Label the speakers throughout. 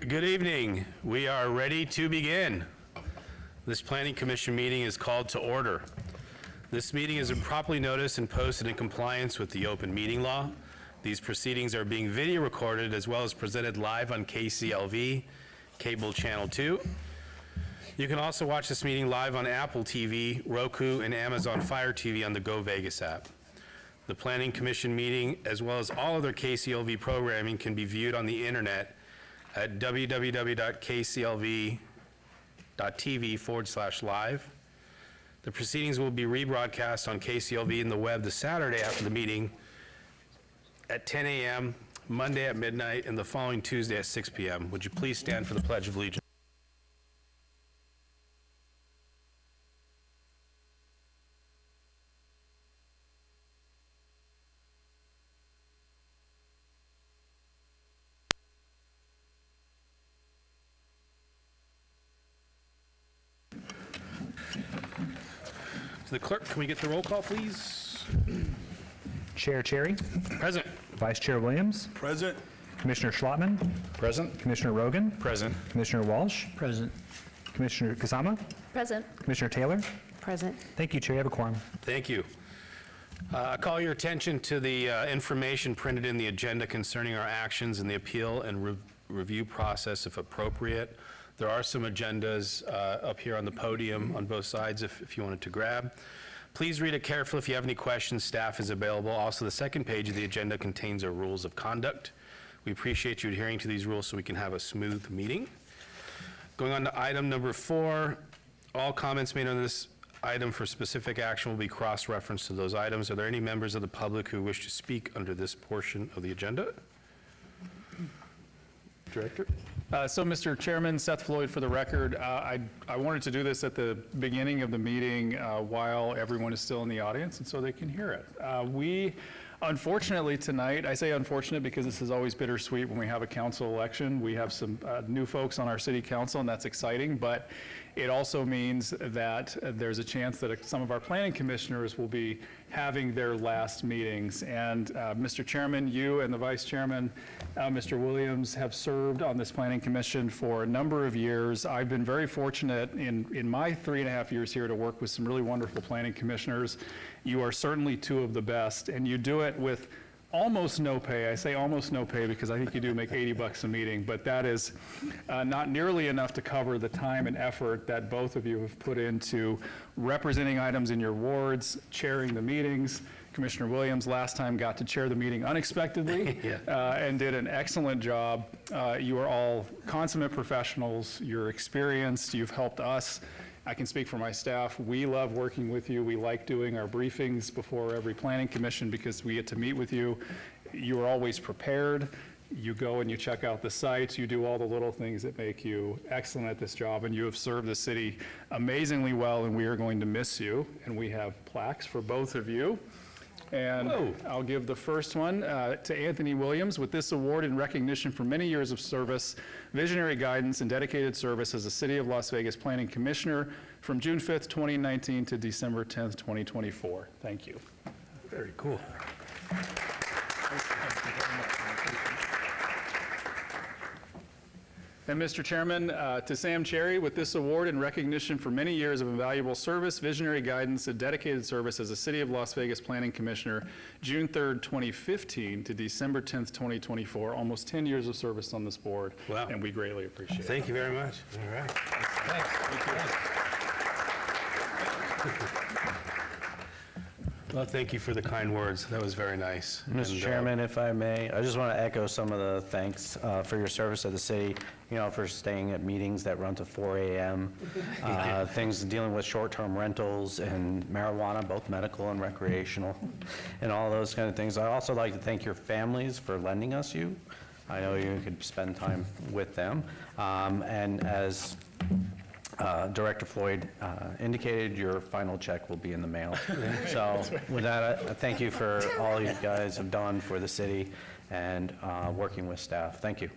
Speaker 1: Good evening. We are ready to begin. This Planning Commission meeting is called to order. This meeting is properly noticed and posted in compliance with the open meeting law. These proceedings are being video recorded as well as presented live on KCLV, Cable Channel 2. You can also watch this meeting live on Apple TV, Roku, and Amazon Fire TV on the Go Vegas app. The Planning Commission meeting, as well as all other KCLV programming, can be viewed on the internet at www.kclv.tv/live. The proceedings will be rebroadcast on KCLV and the web the Saturday after the meeting at 10 a.m., Monday at midnight, and the following Tuesday at 6 p.m. Would you please stand for the Pledge of Allegiance? To the clerk, can we get the roll call, please?
Speaker 2: Chair Cherry.
Speaker 1: Present.
Speaker 2: Vice Chair Williams.
Speaker 3: Present.
Speaker 2: Commissioner Schlottman.
Speaker 3: Present.
Speaker 2: Commissioner Rogan.
Speaker 3: Present.
Speaker 2: Commissioner Walsh.
Speaker 4: Present.
Speaker 2: Commissioner Kasama.
Speaker 5: Present.
Speaker 2: Commissioner Taylor.
Speaker 5: Present.
Speaker 2: Thank you, Chair. You have a quorum.
Speaker 1: Thank you. I call your attention to the information printed in the agenda concerning our actions in the appeal and review process, if appropriate. There are some agendas up here on the podium on both sides if you wanted to grab. Please read it carefully. If you have any questions, staff is available. Also, the second page of the agenda contains our rules of conduct. We appreciate you adhering to these rules so we can have a smooth meeting. Going on to item number 4, all comments made on this item for specific action will be cross-referenced to those items. Are there any members of the public who wish to speak under this portion of the agenda? Director?
Speaker 3: So, Mr. Chairman, Seth Floyd for the record. I wanted to do this at the beginning of the meeting while everyone is still in the audience and so they can hear it. We, unfortunately tonight, I say unfortunate because this is always bittersweet when we have a council election. We have some new folks on our city council and that's exciting, but it also means that there's a chance that some of our planning commissioners will be having their last meetings. And Mr. Chairman, you and the Vice Chairman, Mr. Williams, have served on this planning commission for a number of years. I've been very fortunate in my 3.5 years here to work with some really wonderful planning commissioners. You are certainly two of the best, and you do it with almost no pay. I say almost no pay because I think you do make $80 a meeting, but that is not nearly enough to cover the time and effort that both of you have put into representing items in your wards, chairing the meetings. Commissioner Williams last time got to chair the meeting unexpectedly and did an excellent job. You are all consummate professionals. You're experienced. You've helped us. I can speak for my staff. We love working with you. We like doing our briefings before every planning commission because we get to meet with you. You are always prepared. You go and you check out the sites. You do all the little things that make you excellent at this job, and you have served the city amazingly well, and we are going to miss you. And we have plaques for both of you. And I'll give the first one to Anthony Williams with this award in recognition for many years of service, visionary guidance, and dedicated service as a City of Las Vegas Planning Commissioner from June 5th, 2019 to December 10th, 2024. Thank you.
Speaker 1: Very cool.
Speaker 3: And Mr. Chairman, to Sam Cherry with this award in recognition for many years of invaluable service, visionary guidance, and dedicated service as a City of Las Vegas Planning Commissioner, June 3rd, 2015 to December 10th, 2024. Almost 10 years of service on this board.
Speaker 1: Wow.
Speaker 3: And we greatly appreciate it.
Speaker 1: Thank you very much. All right. Thanks. Well, thank you for the kind words. That was very nice.
Speaker 4: Mr. Chairman, if I may, I just want to echo some of the thanks for your service of the city, for staying at meetings that run to 4 a.m., things dealing with short-term rentals and marijuana, both medical and recreational, and all those kind of things. I'd also like to thank your families for lending us you. I know you could spend time with them. And as Director Floyd indicated, your final check will be in the mail. So with that, I thank you for all you guys have done for the city and working with staff. Thank you.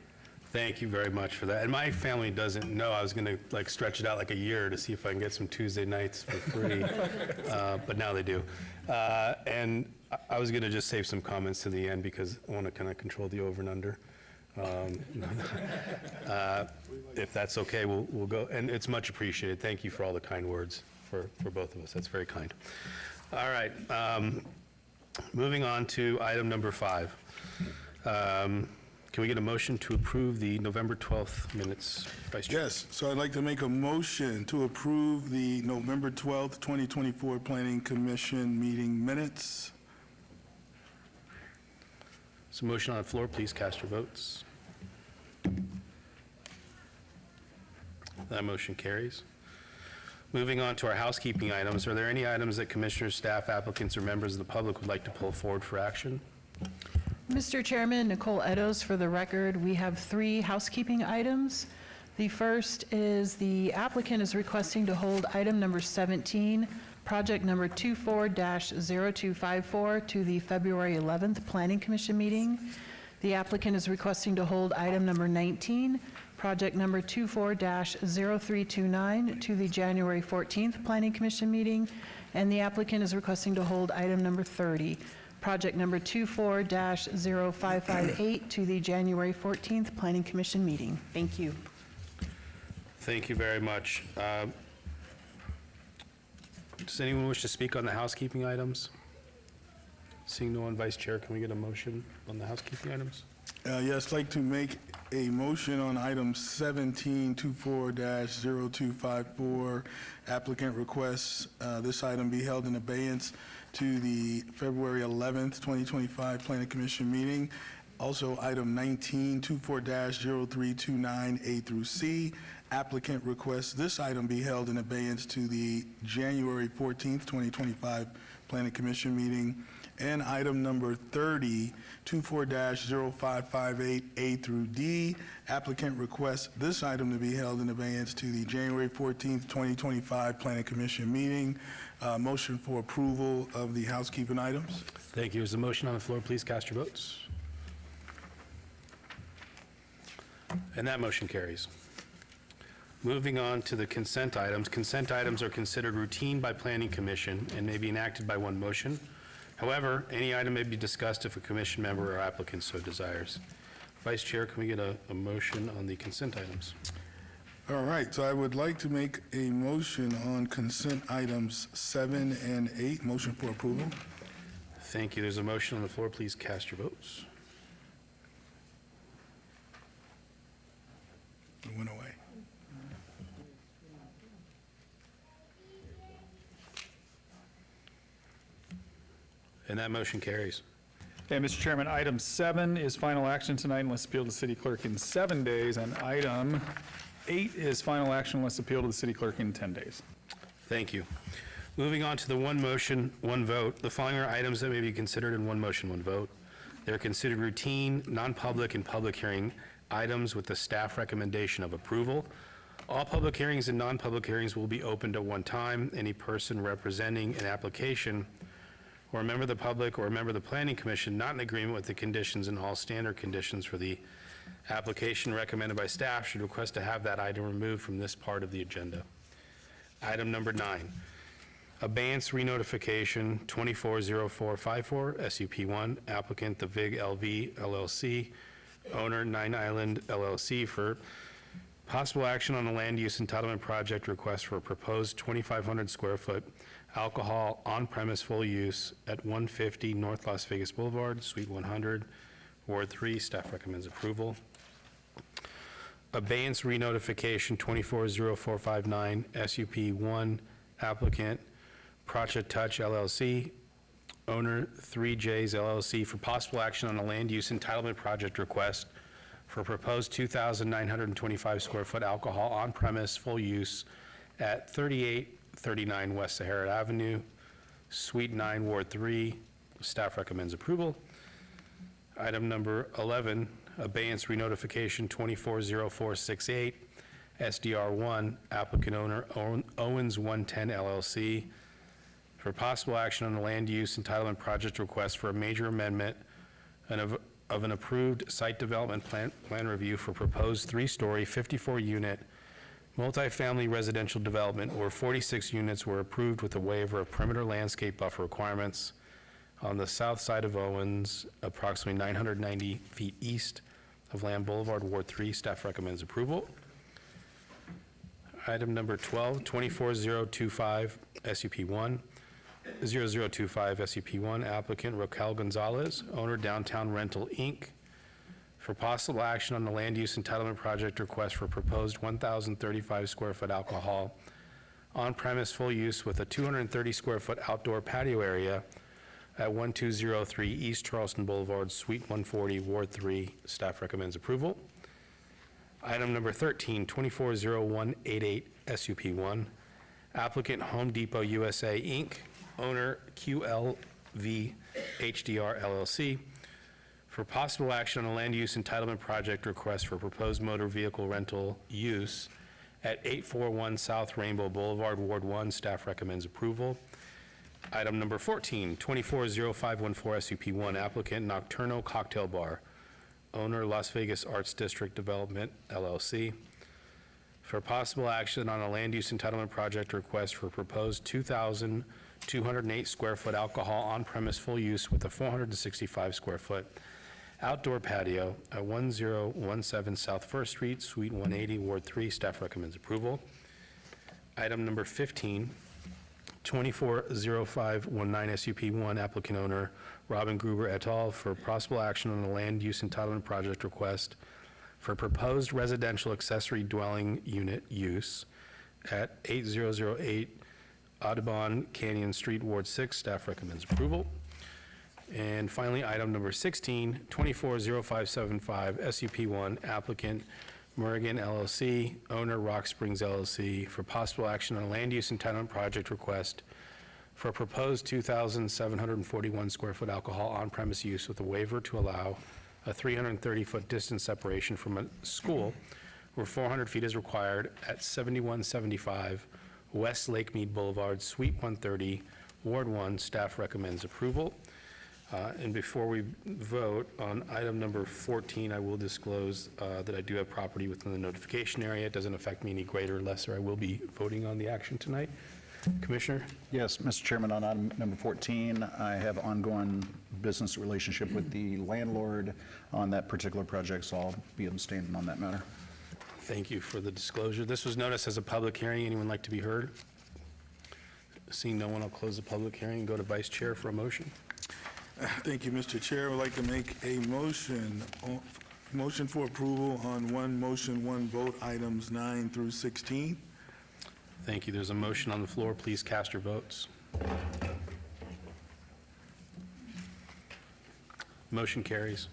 Speaker 1: Thank you very much for that. And my family doesn't know. I was going to stretch it out like a year to see if I can get some Tuesday nights for free, but now they do. And I was going to just save some comments to the end because I want to kind of control the over and under. If that's okay, we'll go, and it's much appreciated. Thank you for all the kind words for both of us. That's very kind. All right, moving on to item number 5. Can we get a motion to approve the November 12th minutes, Vice Chair?
Speaker 5: Yes, so I'd like to make a motion to approve the November 12th, 2024 Planning Commission meeting minutes.
Speaker 1: So motion on the floor, please cast your votes. That motion carries. Moving on to our housekeeping items, are there any items that commissioners, staff, applicants, or members of the public would like to pull forward for action?
Speaker 6: Mr. Chairman, Nicole Edos for the record. We have 3 housekeeping items. The first is the applicant is requesting to hold item number 17, project number 24-0254, to the February 11th Planning Commission meeting. The applicant is requesting to hold item number 19, project number 24-0329, to the January 14th Planning Commission meeting. And the applicant is requesting to hold item number 30, project number 24-0558, to the January 14th Planning Commission meeting. Thank you.
Speaker 1: Thank you very much. Does anyone wish to speak on the housekeeping items? Seeing no one, Vice Chair, can we get a motion on the housekeeping items?
Speaker 5: Yes, I'd like to make a motion on item 17, 24-0254. Applicant requests this item be held in abeyance to the February 11th, 2025 Planning Commission meeting. Also, item 19, 24-0329, A through C. Applicant requests this item be held in abeyance to the January 14th, 2025 Planning Commission meeting. And item number 30, 24-0558, A through D. Applicant requests this item to be held in abeyance to the January 14th, 2025 Planning Commission meeting. Motion for approval of the housekeeping items.
Speaker 1: Thank you. Is the motion on the floor? Please cast your votes. And that motion carries. Moving on to the consent items. Consent items are considered routine by Planning Commission and may be enacted by one motion. However, any item may be discussed if a commission member or applicant so desires. Vice Chair, can we get a motion on the consent items?
Speaker 5: All right, so I would like to make a motion on consent items 7 and 8. Motion for approval.
Speaker 1: Thank you. There's a motion on the floor. Please cast your votes.
Speaker 5: It went away.
Speaker 3: And that motion carries. Okay, Mr. Chairman, item 7 is final action tonight unless appealed to the city clerk in 7 days, and item 8 is final action unless appealed to the city clerk in 10 days.
Speaker 1: Thank you. Moving on to the one motion, one vote. The following are items that may be considered in one motion, one vote. They're considered routine, non-public, and public hearing items with the staff recommendation of approval. All public hearings and non-public hearings will be opened at one time. Any person representing an application or a member of the public or a member of the Planning Commission not in agreement with the conditions and all standard conditions for the application recommended by staff should request to have that item removed from this part of the agenda. Item number 9, abeyance renotification 240454, SUP1, applicant the VIG LV LLC, owner 9 Island LLC for possible action on a land use entitlement project request for a proposed 2,500 square foot alcohol on-premise full use at 150 North Las Vegas Boulevard, Suite 100, Ward 3. Staff recommends approval. Abeyance renotification 240459, SUP1, applicant Pracha Touch LLC, owner 3J's LLC for possible action on a land use entitlement project request for proposed 2,925 square foot alcohol on-premise full use at 3839 West Sahara Avenue, Suite 9, Ward 3. Staff recommends approval. Item number 11, abeyance renotification 240468, SDR1, applicant owner Owens 110 LLC for possible action on a land use entitlement project request for a major amendment of an approved site development plan review for proposed 3-story, 54-unit multifamily residential development where 46 units were approved with a waiver of perimeter landscape buffer requirements on the south side of Owens, approximately 990 feet east of Lamb Boulevard, Ward 3. Staff recommends approval. Item number 12, 24025 SUP1, 0025 SUP1, applicant Raquel Gonzalez, owner Downtown Rental, Inc., for possible action on the land use entitlement project request for proposed 1,035 square foot alcohol on-premise full use with a 230 square foot outdoor patio area at 1203 East Charleston Boulevard, Suite 140, Ward 3. Staff recommends approval. Item number 13, 240188 SUP1, applicant Home Depot USA, Inc., owner QLV HDR LLC, for possible action on a land use entitlement project request for proposed motor vehicle rental use at 841 South Rainbow Boulevard, Ward 1. Staff recommends approval. Item number 14, 240514 SUP1, applicant Nocturno Cocktail Bar, owner Las Vegas Arts District Development LLC, for possible action on a land use entitlement project request for proposed 2,208 square foot alcohol on-premise full use with a 465 square foot outdoor patio at 1017 South First Street, Suite 180, Ward 3. Staff recommends approval. Item number 15, 240519 SUP1, applicant owner Robin Gruber et al. For possible action on the land use entitlement project request for proposed residential accessory dwelling unit use at 8008 Audubon Canyon Street, Ward 6. Staff recommends approval. And finally, item number 16, 240575 SUP1, applicant Murrigan LLC, owner Rock Springs LLC, for possible action on a land use entitlement project request for a proposed 2,741 square foot alcohol on-premise use with a waiver to allow a 330-foot distance separation from a school where 400 feet is required at 7175 West Lake Mead Boulevard, Suite 130, Ward 1. Staff recommends approval. And before we vote on item number 14, I will disclose that I do have property within the notification area. It doesn't affect me any greater or lesser. I will be voting on the action tonight. Commissioner?
Speaker 7: Yes, Mr. Chairman, on item number 14, I have ongoing business relationship with the landlord on that particular project, so I'll be abstaining on that matter.
Speaker 1: Thank you for the disclosure. This was noticed as a public hearing. Anyone like to be heard? Seeing no one, I'll close the public hearing and go to Vice Chair for a motion.
Speaker 5: Thank you, Mr. Chair. I would like to make a motion for approval on one motion, one vote, items 9 through 16.
Speaker 1: Thank you. There's a motion on the floor. Please cast your votes. Motion carries.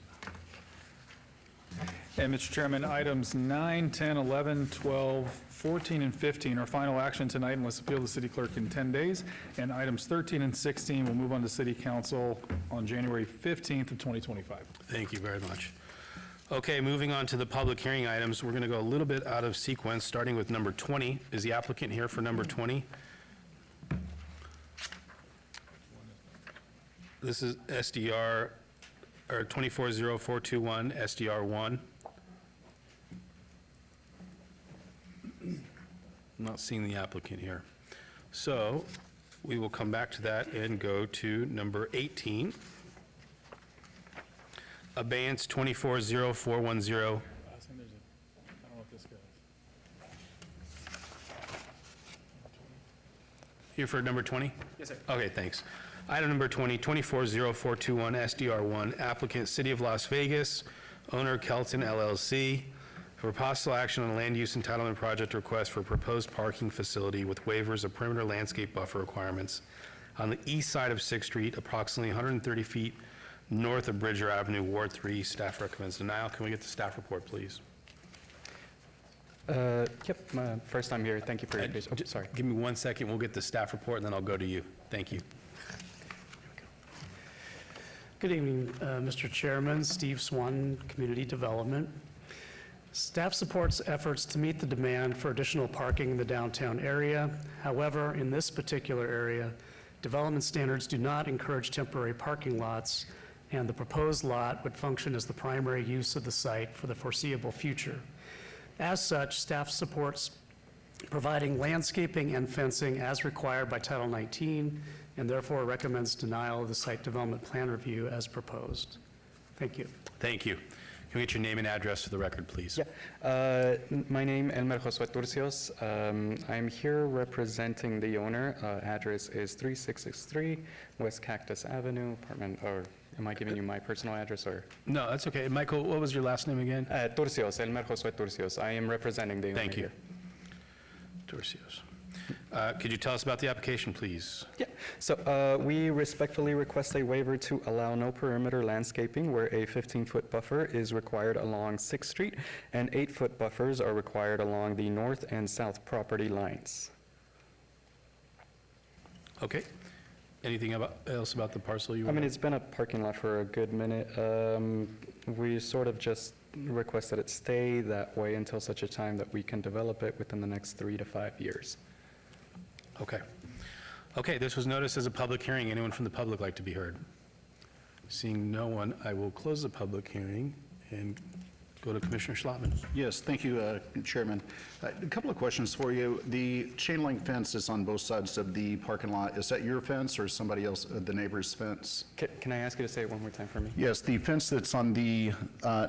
Speaker 3: And Mr. Chairman, items 9, 10, 11, 12, 14, and 15 are final action tonight unless appealed to the city clerk in 10 days. And items 13 and 16 will move on to city council on January 15th of 2025.
Speaker 1: Thank you very much. Okay, moving on to the public hearing items. We're going to go a little bit out of sequence, starting with number 20. Is the applicant here for number 20? This is SDR, or 240421, SDR1. I'm not seeing the applicant here. So we will come back to that and go to number 18. Abeyance 240410.
Speaker 3: I don't know if this goes.
Speaker 1: Here for number 20? Yes, sir. Okay, thanks. Item number 20, 240421 SDR1, applicant City of Las Vegas, owner Kelton LLC, for possible action on a land use entitlement project request for proposed parking facility with waivers of perimeter landscape buffer requirements on the east side of 6th Street, approximately 130 feet north of Bridger Avenue, Ward 3. Staff recommends denial. Can we get the staff report, please?
Speaker 8: Yep, my first time here. Thank you for your patience. Oh, sorry.
Speaker 1: Give me 1 second. We'll get the staff report, and then I'll go to you. Thank you.
Speaker 9: Good evening, Mr. Chairman, Steve Swan, Community Development. Staff supports efforts to meet the demand for additional parking in the downtown area. However, in this particular area, development standards do not encourage temporary parking lots, and the proposed lot would function as the primary use of the site for the foreseeable future. As such, staff supports providing landscaping and fencing as required by Title 19, and therefore recommends denial of the site development plan review as proposed. Thank you.
Speaker 1: Thank you. Can we get your name and address for the record, please?
Speaker 8: Yeah. My name Elmer Josué Turcios. I'm here representing the owner. Address is 3663 West Cactus Avenue, apartment, or am I giving you my personal address or?
Speaker 1: No, that's okay. Michael, what was your last name again?
Speaker 8: Turcios, Elmer Josué Turcios. I am representing the owner
Speaker 1: Thank you.
Speaker 8: here.
Speaker 1: Torcios. Could you tell us about the application, please?
Speaker 8: Yeah, so we respectfully request a waiver to allow no perimeter landscaping where a 15-foot buffer is required along 6th Street and 8-foot buffers are required along the north and south property lines.
Speaker 1: Okay. Anything else about the parcel you
Speaker 8: I
Speaker 1: want?
Speaker 8: mean, it's been a parking lot for a good minute. We sort of just request that it stay that way until such a time that we can develop it within the next 3 to 5 years.
Speaker 1: Okay. Okay, this was noticed as a public hearing. Anyone from the public like to be heard? Seeing no one, I will close the public hearing and go to Commissioner Schlottman.
Speaker 7: Yes, thank you, Chairman. A couple of questions for you. The chain link fence is on both sides of the parking lot. Is that your fence or somebody else, the neighbor's fence?
Speaker 8: Can I ask you to say it one more time for me?
Speaker 7: Yes, the fence that's on the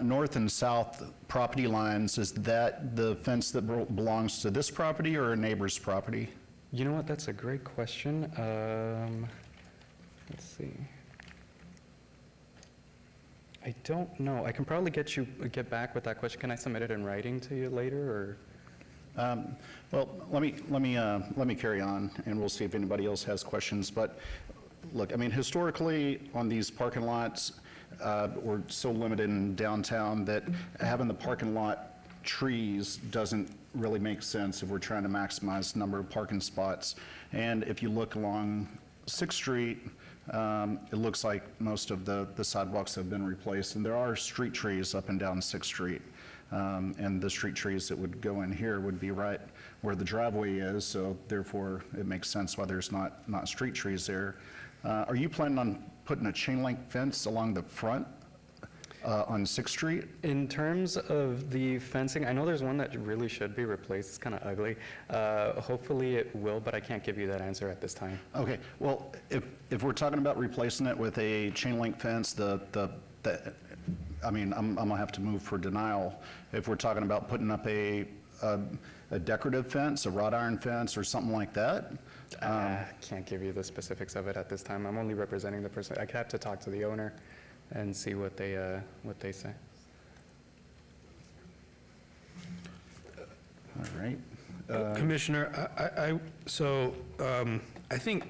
Speaker 7: north and south property lines, is that the fence that belongs to this property or a neighbor's property?
Speaker 8: You know what, that's a great question. Let's see. I don't know. I can probably get back with that question. Can I submit it in writing to you later, or?
Speaker 7: Well, let me carry on, and we'll see if anybody else has questions. But look, I mean, historically, on these parking lots, we're so limited in downtown that having the parking lot trees doesn't really make sense if we're trying to maximize the number of parking spots. And if you look along 6th Street, it looks like most of the sidewalks have been replaced, and there are street trees up and down 6th Street. And the street trees that would go in here would be right where the driveway is, so therefore it makes sense why there's not street trees there. Are you planning on putting a chain link fence along the front on 6th Street?
Speaker 8: In terms of the fencing, I know there's one that really should be replaced. It's kind of ugly. Hopefully it will, but I can't give you that answer at this time.
Speaker 7: Okay, well, if we're talking about replacing it with a chain link fence, I mean, I'm gonna have to move for denial. If we're talking about putting up a decorative fence, a wrought iron fence, or something like that,
Speaker 8: I can't give you the specifics of it at this time. I'm only representing the person. I have to talk to the owner and see what they say.
Speaker 7: all right.
Speaker 1: Commissioner, I think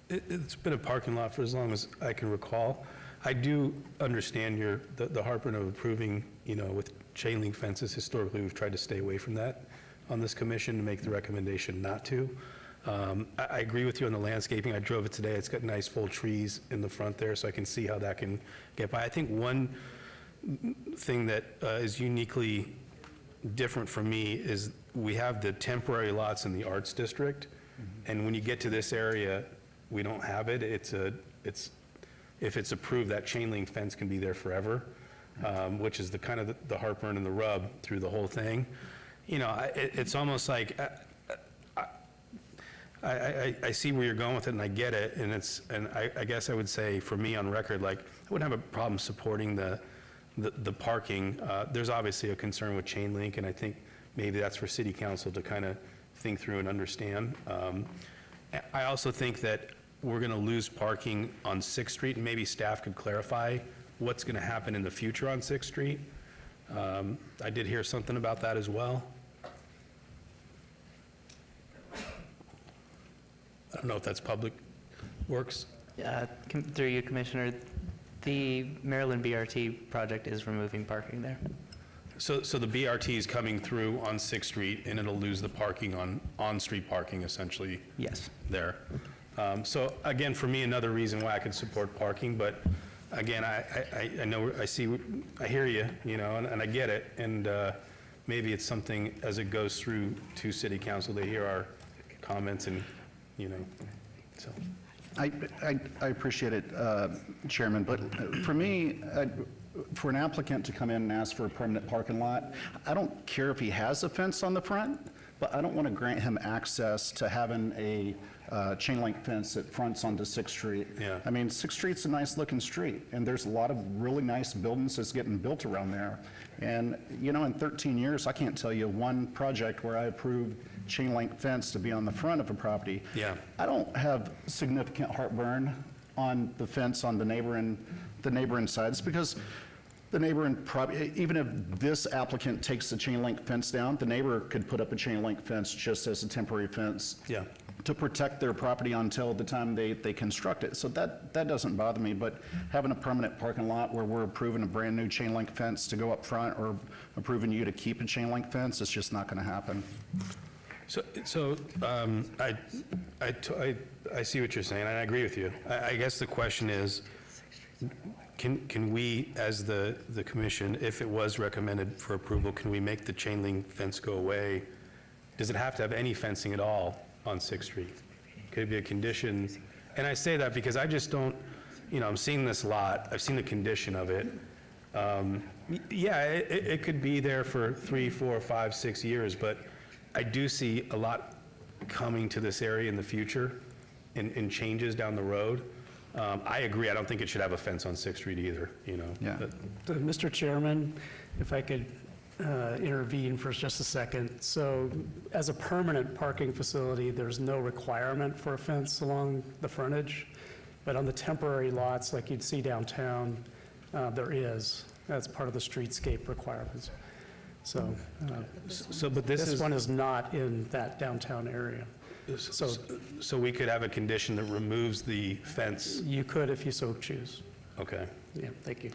Speaker 1: it's been a parking lot for as long as I can recall. I do understand the heartburn of approving, with chain link fences. Historically, we've tried to stay away from that on this commission to make the recommendation not to. I agree with you on the landscaping. I drove it today. It's got nice full trees in the front there, so I can see how that can get by. I think one thing that is uniquely different for me is we have the temporary lots in the Arts District, and when you get to this area, we don't have it. If it's approved, that chain link fence can be there forever, which is the kind of the heartburn and the rub through the whole thing. It's almost like I see where you're going with it, and I get it, and I guess I would say, for me on record, like, I wouldn't have a problem supporting the parking. There's obviously a concern with chain link, and I think maybe that's for city council to kind of think through and understand. I also think that we're going to lose parking on 6th Street, and maybe staff could clarify what's going to happen in the future on 6th Street. I did hear something about that as well. I don't know if that's Public Works.
Speaker 10: Through you, Commissioner, the Maryland BRT project is removing parking there.
Speaker 1: So the BRT is coming through on 6th Street, and it'll lose the parking on-street parking, essentially,
Speaker 10: Yes.
Speaker 1: there. So again, for me, another reason why I could support parking, but again, I know, I hear you, and I get it, and maybe it's something, as it goes through to city council, they hear our comments and, so.
Speaker 7: I appreciate it, Chairman, but for me, for an applicant to come in and ask for a permanent parking lot, I don't care if he has a fence on the front, but I don't want to grant him access to having a chain link fence that fronts onto 6th Street.
Speaker 1: Yeah.
Speaker 7: I mean, 6th Street's a nice looking street, and there's a lot of really nice buildings that's getting built around there. And, you know, in 13 years, I can't tell you one project where I approved chain link fence to be on the front of a property.
Speaker 1: Yeah.
Speaker 7: I don't have significant heartburn on the fence on the neighboring sides, because the neighboring even if this applicant takes the chain link fence down, the neighbor could put up a chain link fence just as a temporary fence.
Speaker 1: Yeah.
Speaker 7: To protect their property until the time they construct it. So that doesn't bother me, but having a permanent parking lot where we're approving a brand-new chain link fence to go up front, or approving you to keep a chain link fence, it's just not gonna happen.
Speaker 1: So I see what you're saying, and I agree with you. I guess the question is, can we, as the commission, if it was recommended for approval, can we make the chain link fence go away? Does it have to have any fencing at all on 6th Street? Could it be a condition? And I say that because I just don't, you know, I'm seeing this lot, I've seen the condition of it. Yeah, it could be there for 3, 4, 5, 6 years, but I do see a lot coming to this area in the future, in changes down the road. I agree, I don't think it should have a fence on 6th Street either, you know.
Speaker 7: Yeah.
Speaker 9: Mr. Chairman, if I could intervene for just a second. So as a permanent parking facility, there's no requirement for a fence along the frontage, but on the temporary lots, like you'd see downtown, there is. That's part of the streetscape requirements. So,
Speaker 1: But
Speaker 9: this one is not in that downtown area.
Speaker 1: So we could have a condition that removes the fence?
Speaker 9: You could if you so choose.
Speaker 1: Okay.
Speaker 9: Yeah, thank you.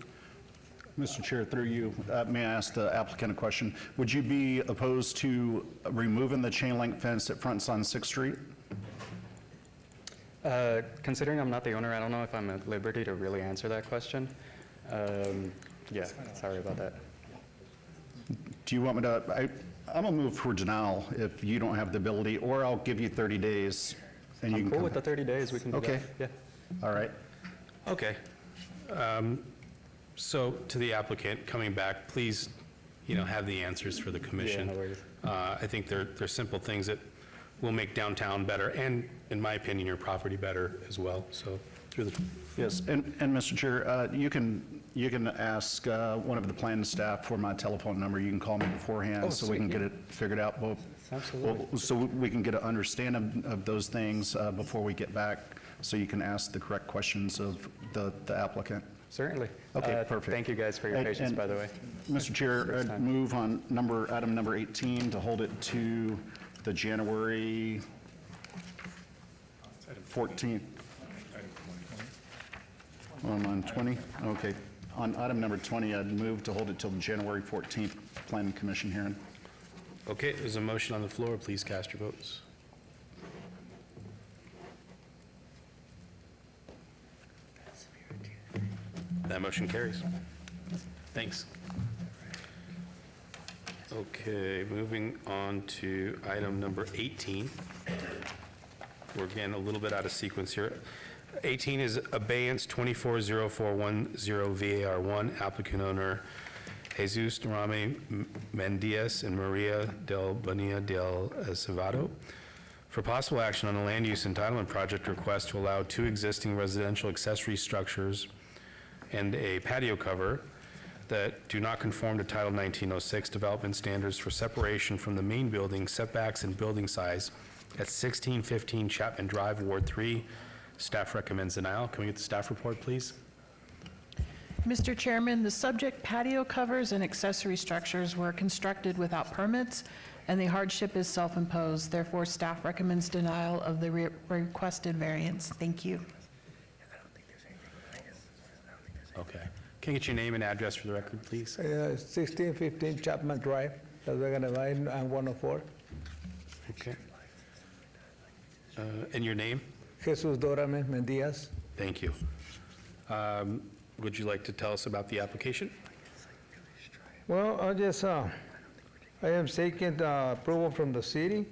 Speaker 7: Mr. Chair, through you, may I ask the applicant a question? Would you be opposed to removing the chain link fence that fronts on 6th Street?
Speaker 8: Considering I'm not the owner, I don't know if I'm at liberty to really answer that question. Yeah, sorry about that.
Speaker 7: Do you want me to, I'm gonna move for denial if you don't have the ability, or I'll give you 30 days and you
Speaker 8: I'm
Speaker 7: can
Speaker 8: cool
Speaker 7: come.
Speaker 8: with the 30 days, we can do that.
Speaker 7: Okay.
Speaker 8: Yeah.
Speaker 7: All right.
Speaker 1: Okay. So to the applicant, coming back, please, you know, have the answers for the commission.
Speaker 8: Yeah, no worries.
Speaker 1: I think they're simple things that will make downtown better, and in my opinion, your property better as well, so through the...
Speaker 7: Yes, and Mr. Chair, you can ask one of the planning staff for my telephone number. You can call me beforehand so we can get it figured out.
Speaker 8: Absolutely.
Speaker 7: So we can get an understanding of those things before we get back, so you can ask the correct questions of the applicant.
Speaker 8: Certainly.
Speaker 7: Okay, perfect.
Speaker 8: Thank you guys for your patience, by the way.
Speaker 7: Mr. Chair, I'd move on item number 18 to hold it to the January 14th. On 20? Okay. On item number 20, I'd move to hold it till the January 14th Planning Commission hearing.
Speaker 1: Okay, there's a motion on the floor. Please cast your votes. That motion carries. Thanks. Okay, moving on to item number 18. We're again a little bit out of sequence here. 18 is abeyance 240410 VAR1, applicant owner Jesus Rame Mendias and Maria del Bonilla del Cevado, for possible action on a land use entitlement project request to allow 2 existing residential accessory structures and a patio cover that do not conform to Title 1906 development standards for separation from the main building, setbacks and building size at 1615 Chapman Drive, Ward 3. Staff recommends denial. Can we get the staff report, please?
Speaker 6: Mr. Chairman, the subject patio covers and accessory structures were constructed without permits, and the hardship is self-imposed. Therefore, staff recommends denial of the requested variance. Thank you.
Speaker 1: Okay. Can I get your name and address for the record, please?
Speaker 11: 1615 Chapman Drive, Las Vegas, Nevada, and 104.
Speaker 1: Okay. And your name?
Speaker 11: Jesus Dorame Mendias.
Speaker 1: Thank you. Would you like to tell us about the application?
Speaker 11: Well, I am seeking the approval from the city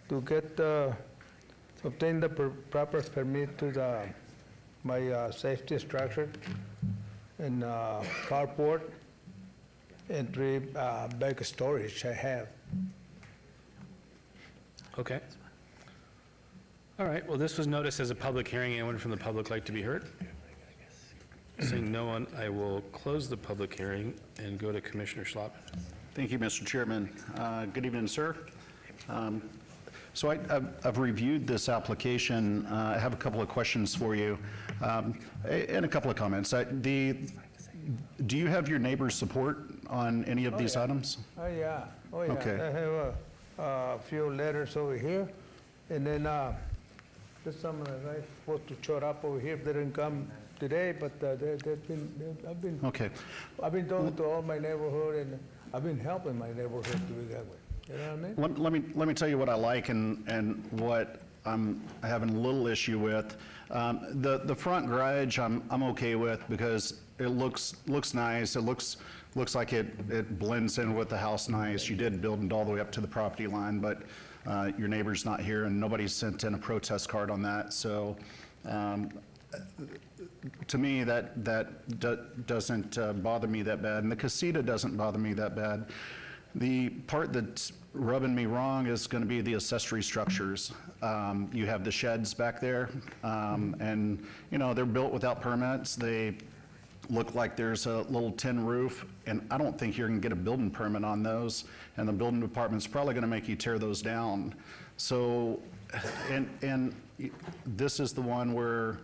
Speaker 11: to get, obtain the proper permit to my safety structure and carport and 3 bag storage I have.
Speaker 1: Okay. All right, well, this was noticed as a public hearing. Anyone from the public like to be heard? Seeing no one, I will close the public hearing and go to Commissioner Schlapp.
Speaker 7: Thank you, Mr. Chairman. Good evening, sir. So I've reviewed this application. I have a couple of questions for you and a couple of comments. Do you have your neighbor's support on any of these items?
Speaker 11: Oh, yeah. Oh, yeah.
Speaker 7: Okay.
Speaker 11: I have a few letters over here, and then there's some that I supposed to show up over here. They didn't come today, but
Speaker 7: Okay.
Speaker 11: I've been talking to all my neighborhood, and I've been helping my neighborhood to be that way. You know what I mean?
Speaker 7: Let me tell you what I like and what I'm having a little issue with. The front garage, I'm okay with because it looks nice. It looks like it blends in with the house nice. You did build it all the way up to the property line, but your neighbor's not here and nobody sent in a protest card on that. So to me, that doesn't bother me that bad, and the casita doesn't bother me that bad. The part that's rubbing me wrong is going to be the accessory structures. You have the sheds back there, and they're built without permits. They look like there's a little tin roof, and I don't think you're going to get a building permit on those, and the building department's probably going to make you tear those down. So, and this is the one where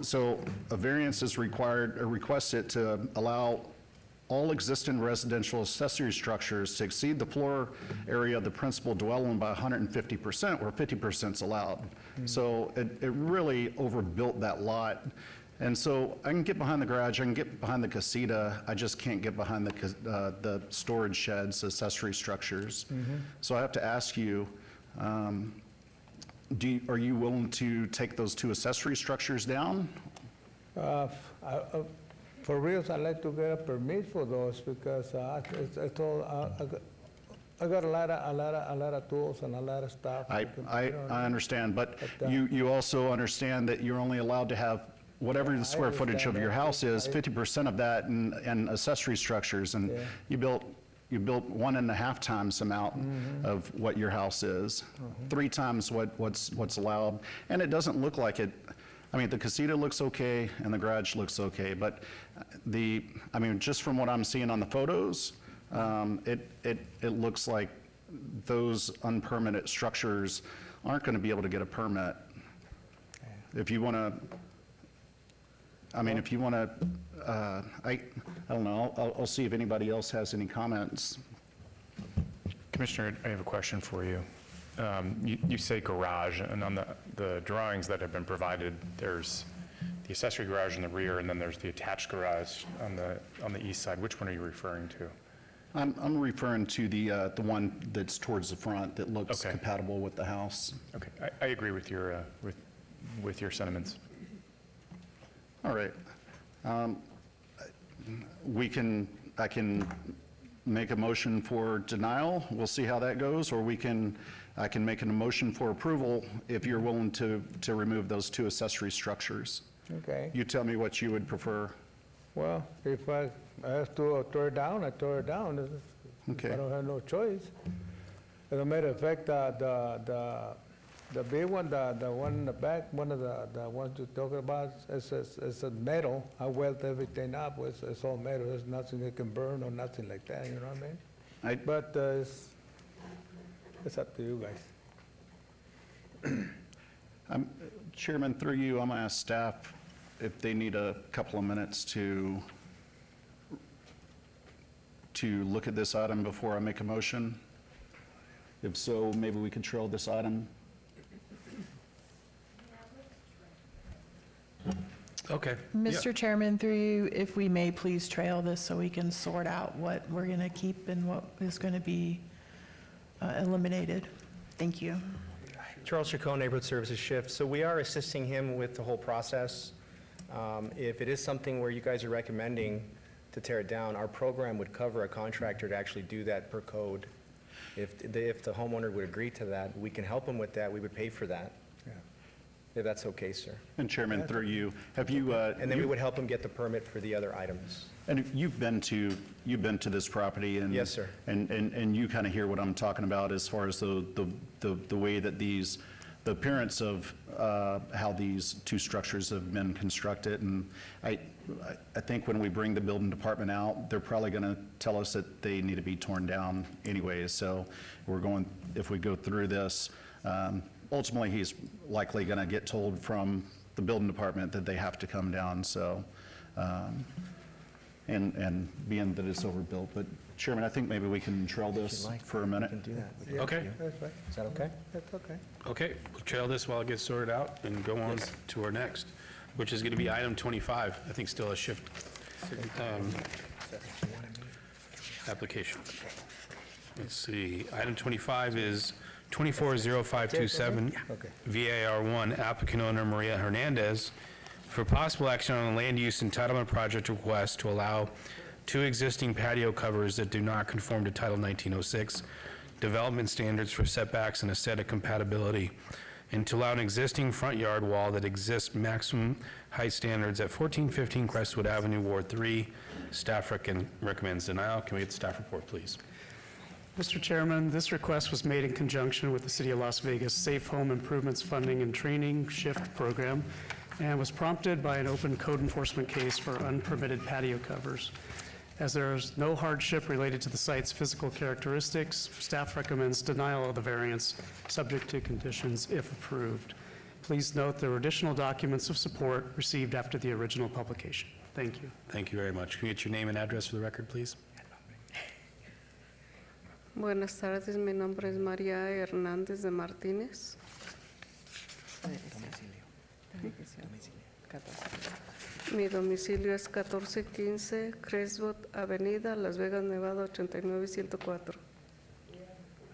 Speaker 7: so a variance is required, or requested to allow all existing residential accessory structures to exceed the floor area of the principal dwelling by 150%, where 50% is allowed. So it really overbuilt that lot. And so I can get behind the garage, I can get behind the casita, I just can't get behind the storage sheds, accessory structures. So I have to ask you, are you willing to take those two accessory structures down?
Speaker 11: For reals, I'd like to get a permit for those because I got a lot of tools and a lot of stuff.
Speaker 7: I understand, but you also understand that you're only allowed to have whatever the square footage of your house is, 50% of that in accessory structures, and you built 1.5 times the amount of what your house is, 3 times what's allowed, and it doesn't look like it. I mean, the casita looks okay and the garage looks okay, but just from what I'm seeing on the photos, it looks like those unpermitted structures aren't going to be able to get a permit. If you want to, I don't know, I'll see if anybody else has any comments.
Speaker 12: Commissioner, I have a question for you. You say garage, and on the drawings that have been provided, there's the accessory garage in the rear, and then there's the attached garage on the east side. Which one are you referring to?
Speaker 7: I'm referring to the one that's towards the front that looks compatible with the house.
Speaker 12: Okay, I agree with your with your sentiments.
Speaker 7: All right. I can make a motion for denial. We'll see how that goes, or I can make a motion for approval if you're willing to remove those 2 accessory structures.
Speaker 11: Okay.
Speaker 7: You tell me what you would prefer.
Speaker 11: Well, if I have to tear it down, I tear it down.
Speaker 7: Okay.
Speaker 11: I don't have no choice. As a matter of fact, the big one, the one in the back, one of the ones you're talking about, it's a metal. I weld everything up. It's all metal. There's nothing that can burn or nothing like that. You know what I mean? But it's up to you guys.
Speaker 7: Chairman, through you, I'm going to ask staff if they need a couple of minutes to look at this item before I make a motion. If so, maybe we could trail this item.
Speaker 1: Okay.
Speaker 6: Mr. Chairman, through you, if we may please trail this so we can sort out what we're going to keep and what is going to be eliminated. Thank you.
Speaker 13: Charles Chacon, Neighborhood Services Shift. So we are assisting him with the whole process. If it is something where you guys are recommending to tear it down, our program would cover a contractor to actually do that per code. If the homeowner would agree to that, we can help him with that. We would pay for that. if that's okay, sir.
Speaker 7: And Chairman, through you, have you,
Speaker 13: And then we would help him get the permit for the other items.
Speaker 7: and you've been to this property and?
Speaker 13: Yes, sir.
Speaker 7: And you kind of hear what I'm talking about as far as the way that the appearance of how these two structures have been constructed. And I think when we bring the building department out, they're probably going to tell us that they need to be torn down anyways. So if we go through this, ultimately, he's likely going to get told from the building department that they have to come down, so, and being that it's overbuilt. But Chairman, I think maybe we can trail this for a minute.
Speaker 13: We can do that.
Speaker 1: Okay.
Speaker 11: That's right.
Speaker 13: Is that okay?
Speaker 11: That's okay.
Speaker 1: Okay, we'll trail this while it gets sorted out and go on to our next, which is going to be item 25. I think still a shift application. Let's see, item 25 is 240527,
Speaker 13: Okay.
Speaker 1: VAR1, applicant owner Maria Hernandez, for possible action on a land use entitlement project request to allow two existing patio covers that do not conform to Title 1906 development standards for setbacks and aesthetic compatibility, and to allow an existing front yard wall that exists maximum height standards at 1415 Crestwood Avenue, Ward 3. Staff recommends denial. Can we get the staff report, please?
Speaker 9: Mr. Chairman, this request was made in conjunction with the City of Las Vegas Safe Home Improvements Funding and Training SHIFT program, and was prompted by an open code enforcement case for unpermitted patio covers. As there is no hardship related to the site's physical characteristics, staff recommends denial of the variance, subject to conditions if approved. Please note there were additional documents of support received after the original publication. Thank you.
Speaker 1: Thank you very much. Can we get your name and address for the record, please?
Speaker 14: Buenas tardes, mi nombre es María Hernández de Martínez. Mi domicilio es 1415 Crestwood Avenida, Las Vegas, Nevada, 89104.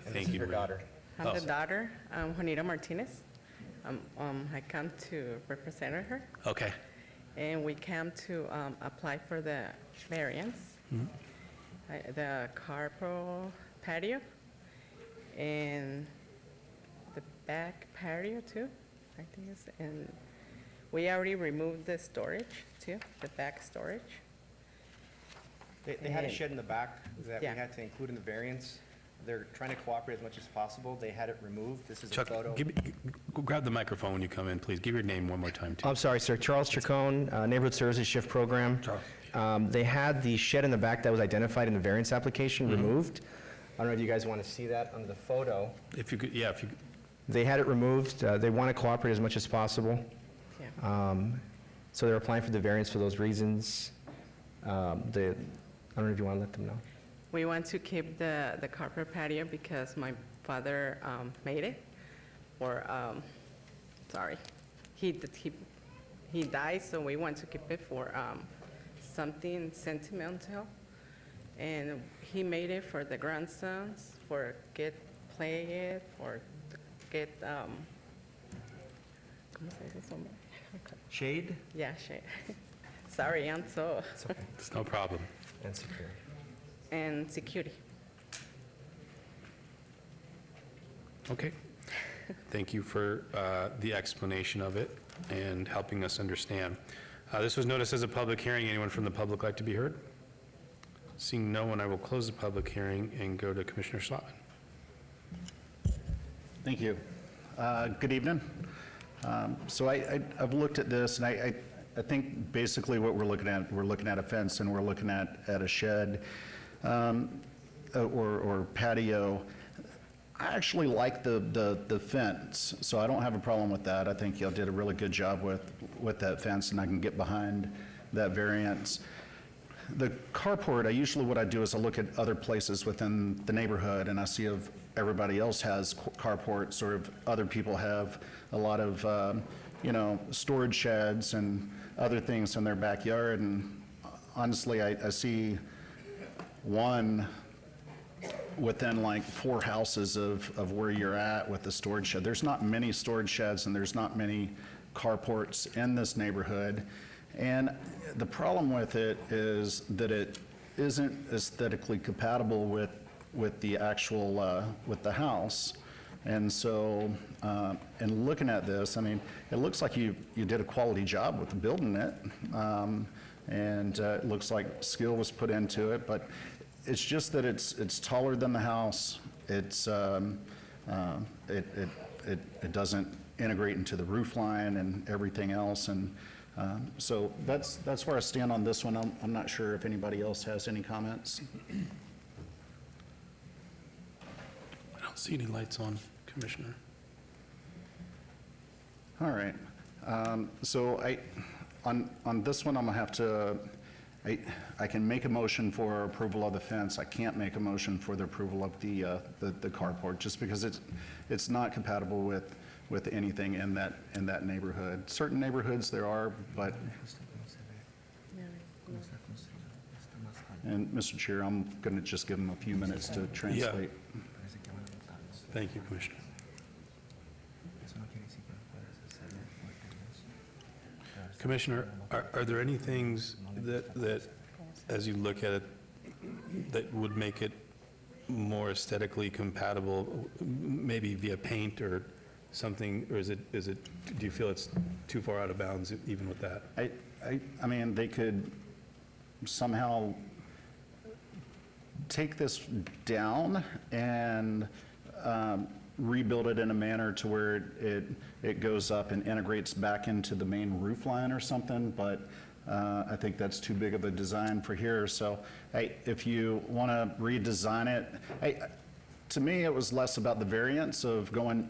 Speaker 1: Thank you,
Speaker 13: Your
Speaker 1: Maria.
Speaker 13: daughter.
Speaker 14: I'm the daughter, Juanita Martinez. I come to represent her,
Speaker 1: Okay.
Speaker 14: and we came to apply for the variance, the carport patio, and the back patio too, I think it's, and we already removed the storage too, the back storage.
Speaker 13: They had a shed in the back that we
Speaker 14: Yeah.
Speaker 13: had to include in the variance. They're trying to cooperate as much as possible. They had it removed. This is a
Speaker 1: Chuck,
Speaker 13: photo.
Speaker 1: grab the microphone when you come in, please. Give your name one more time, too.
Speaker 15: I'm sorry, sir. Charles Chacon, Neighborhood Services Shift Program. They had the shed in the back that was identified in the variance application removed.
Speaker 13: I don't know if you guys want to see that on the photo.
Speaker 1: If you could, yeah, if you,
Speaker 15: They had it removed. They want to cooperate as much as possible.
Speaker 14: Yeah.
Speaker 15: So they're applying for the variance for those reasons. I don't know if you want to let them know.
Speaker 14: We want to keep the carpet patio because my father made it, or, sorry, he died, so we want to keep it for something sentimental. And he made it for the grandsons, for get play it, for get, ¿cómo se dice eso?
Speaker 13: Shade
Speaker 14: Yeah, shit. Sorry, I'm so,
Speaker 1: it's no problem.
Speaker 13: and security.
Speaker 14: and security.
Speaker 1: Okay. Thank you for the explanation of it and helping us understand. This was noticed as a public hearing. Anyone from the public like to be heard? Seeing no one, I will close the public hearing and go to Commissioner Schlotman.
Speaker 7: Thank you. Good evening. So I've looked at this, and I think basically what we're looking at a fence, and we're looking at a shed or patio. I actually like the fence, so I don't have a problem with that. I think y'all did a really good job with that fence, and I can get behind that variance. The carport, what I do is I look at other places within the neighborhood, and I see if everybody else has carports, or if other people have a lot of, storage sheds and other things in their backyard. And honestly, I see one within like 4 houses of where you're at with the storage shed. There's not many storage sheds, and there's not many carports in this neighborhood. And the problem with it is that it isn't aesthetically compatible with the actual, with the house. And so, in looking at this, I mean, it looks like you did a quality job with building it. And it looks like skill was put into it, but it's just that it's taller than the house. It doesn't integrate into the roof line and everything else. And so that's where I stand on this one. I'm not sure if anybody else has any comments.
Speaker 1: I don't see any lights on, Commissioner.
Speaker 7: All right. So on this one, I'm gonna have to, I can make a motion for approval of the fence. I can't make a motion for the approval of the carport, just because it's not compatible with anything in that neighborhood. Certain neighborhoods there are, but. And Mr. Chair, I'm gonna just give him a few minutes to translate.
Speaker 1: Thank you, Commissioner. Commissioner, are there any things that, as you look at it, that would make it more aesthetically compatible, maybe via paint or something, or is it, do you feel it's too far out of bounds even with that?
Speaker 7: I mean, they could somehow take this down and rebuild it in a manner to where it goes up and integrates back into the main roof line or something, but I think that's too big of a design for here. So if you want to redesign it, to me, it was less about the variance of going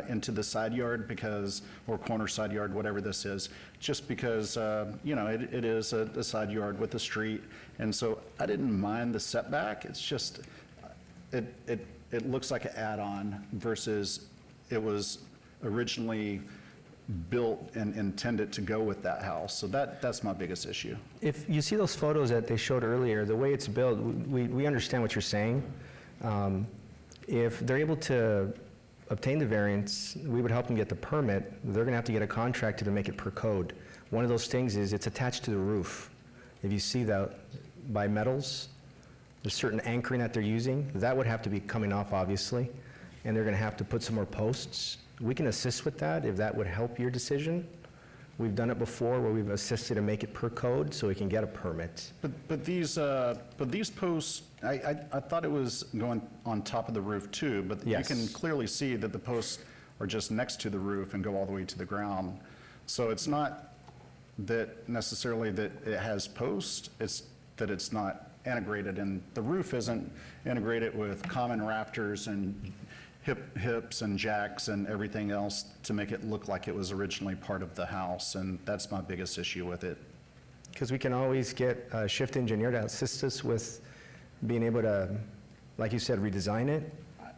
Speaker 7: into the side yard because, or corner side yard, whatever this is, just because, you know, it is a side yard with a street. And so I didn't mind the setback. It's just, it looks like an add-on versus it was originally built and intended to go with that house. So that's my biggest issue.
Speaker 15: If you see those photos that they showed earlier, the way it's built, we understand what you're saying. If they're able to obtain the variance, we would help them get the permit. They're going to have to get a contractor to make it per code. One of those things is it's attached to the roof. If you see that by metals, there's certain anchoring that they're using. That would have to be coming off, obviously, and they're going to have to put some more posts. We can assist with that if that would help your decision. We've done it before where we've assisted to make it per code so we can get a permit.
Speaker 7: But these posts, I thought it was going on top of the roof too, but
Speaker 15: Yes.
Speaker 7: you can clearly see that the posts are just next to the roof and go all the way to the ground. So it's not that necessarily that it has posts, it's that it's not integrated, and the roof isn't integrated with common rafters and hips and jacks and everything else to make it look like it was originally part of the house, and that's my biggest issue with it.
Speaker 15: Because we can always get a shift engineer to assist us with being able to, like you said, redesign it.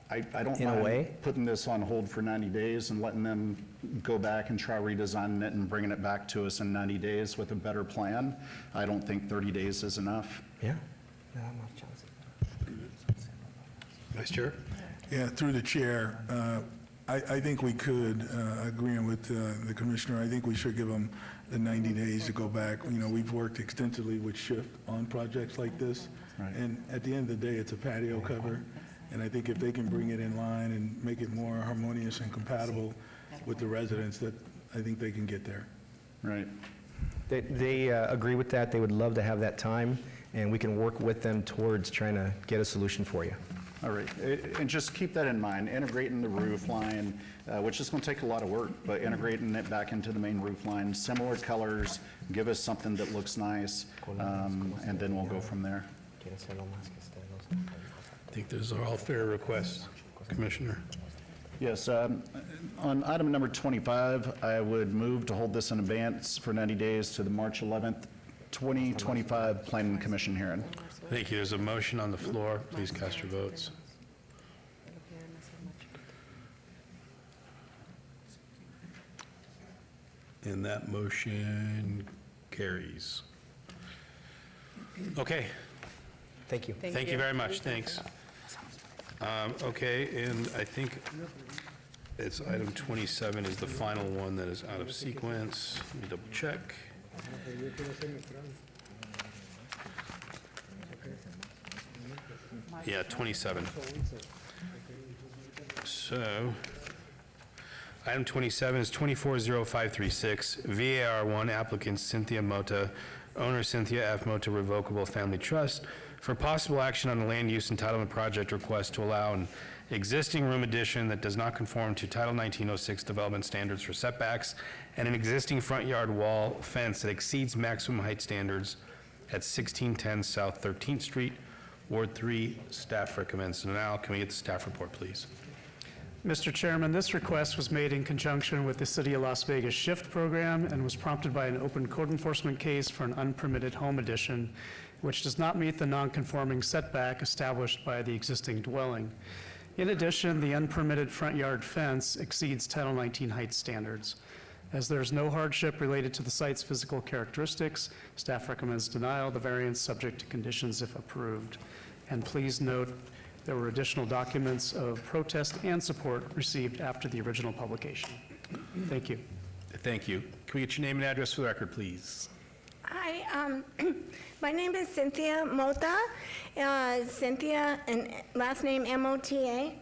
Speaker 7: I don't
Speaker 15: In a way?
Speaker 7: mind putting this on hold for 90 days and letting them go back and try redesigning it and bringing it back to us in 90 days with a better plan. I don't think 30 days is enough.
Speaker 15: Yeah.
Speaker 1: Vice Chair?
Speaker 5: Yeah, through the chair, I think we could, agreeing with the commissioner, I think we should give them the 90 days to go back. You know, we've worked extensively with Shift on projects like this.
Speaker 7: Right.
Speaker 5: And at the end of the day, it's a patio cover. And I think if they can bring it in line and make it more harmonious and compatible with the residents, that I think they can get there.
Speaker 7: Right.
Speaker 15: They agree with that. They would love to have that time, and we can work with them towards trying to get a solution for you.
Speaker 7: All right, and just keep that in mind, integrating the roof line, which is going to take a lot of work, but integrating it back into the main roof line, similar colors, give us something that looks nice, and then we'll go from there.
Speaker 1: I think those are all fair requests, Commissioner.
Speaker 7: Yes, on item number 25, I would move to hold this in abeyance for 90 days to the March 11th, 2025 Planning Commission hearing.
Speaker 1: Thank you. There's a motion on the floor. Please cast your votes. And that motion carries. Okay.
Speaker 15: Thank you.
Speaker 1: Thank you very much. Thanks. Okay, and I think it's item 27 is the final one that is out of sequence. Let me double check. Yeah, 27. So, item 27 is 240536, VAR1 applicant Cynthia Mota, owner Cynthia F. Mota Revocable Family Trust, for possible action on a land use entitlement project request to allow an existing room addition that does not conform to Title 1906 development standards for setbacks and an existing front yard wall fence that exceeds maximum height standards at 1610 South 13th Street, Ward 3. Staff recommends denial. Can we get the staff report, please?
Speaker 9: Mr. Chairman, this request was made in conjunction with the City of Las Vegas SHIFT program and was prompted by an open code enforcement case for an unpermitted home addition, which does not meet the non-conforming setback established by the existing dwelling. In addition, the unpermitted front yard fence exceeds Title 19 height standards. As there is no hardship related to the site's physical characteristics, staff recommends denial of the variance subject to conditions if approved. And please note, there were additional documents of protest and support received after the original publication. Thank you.
Speaker 1: Thank you. Can we get your name and address for the record, please?
Speaker 16: Hi, my name is Cynthia Mota, Cynthia, and last name M-O-T-A.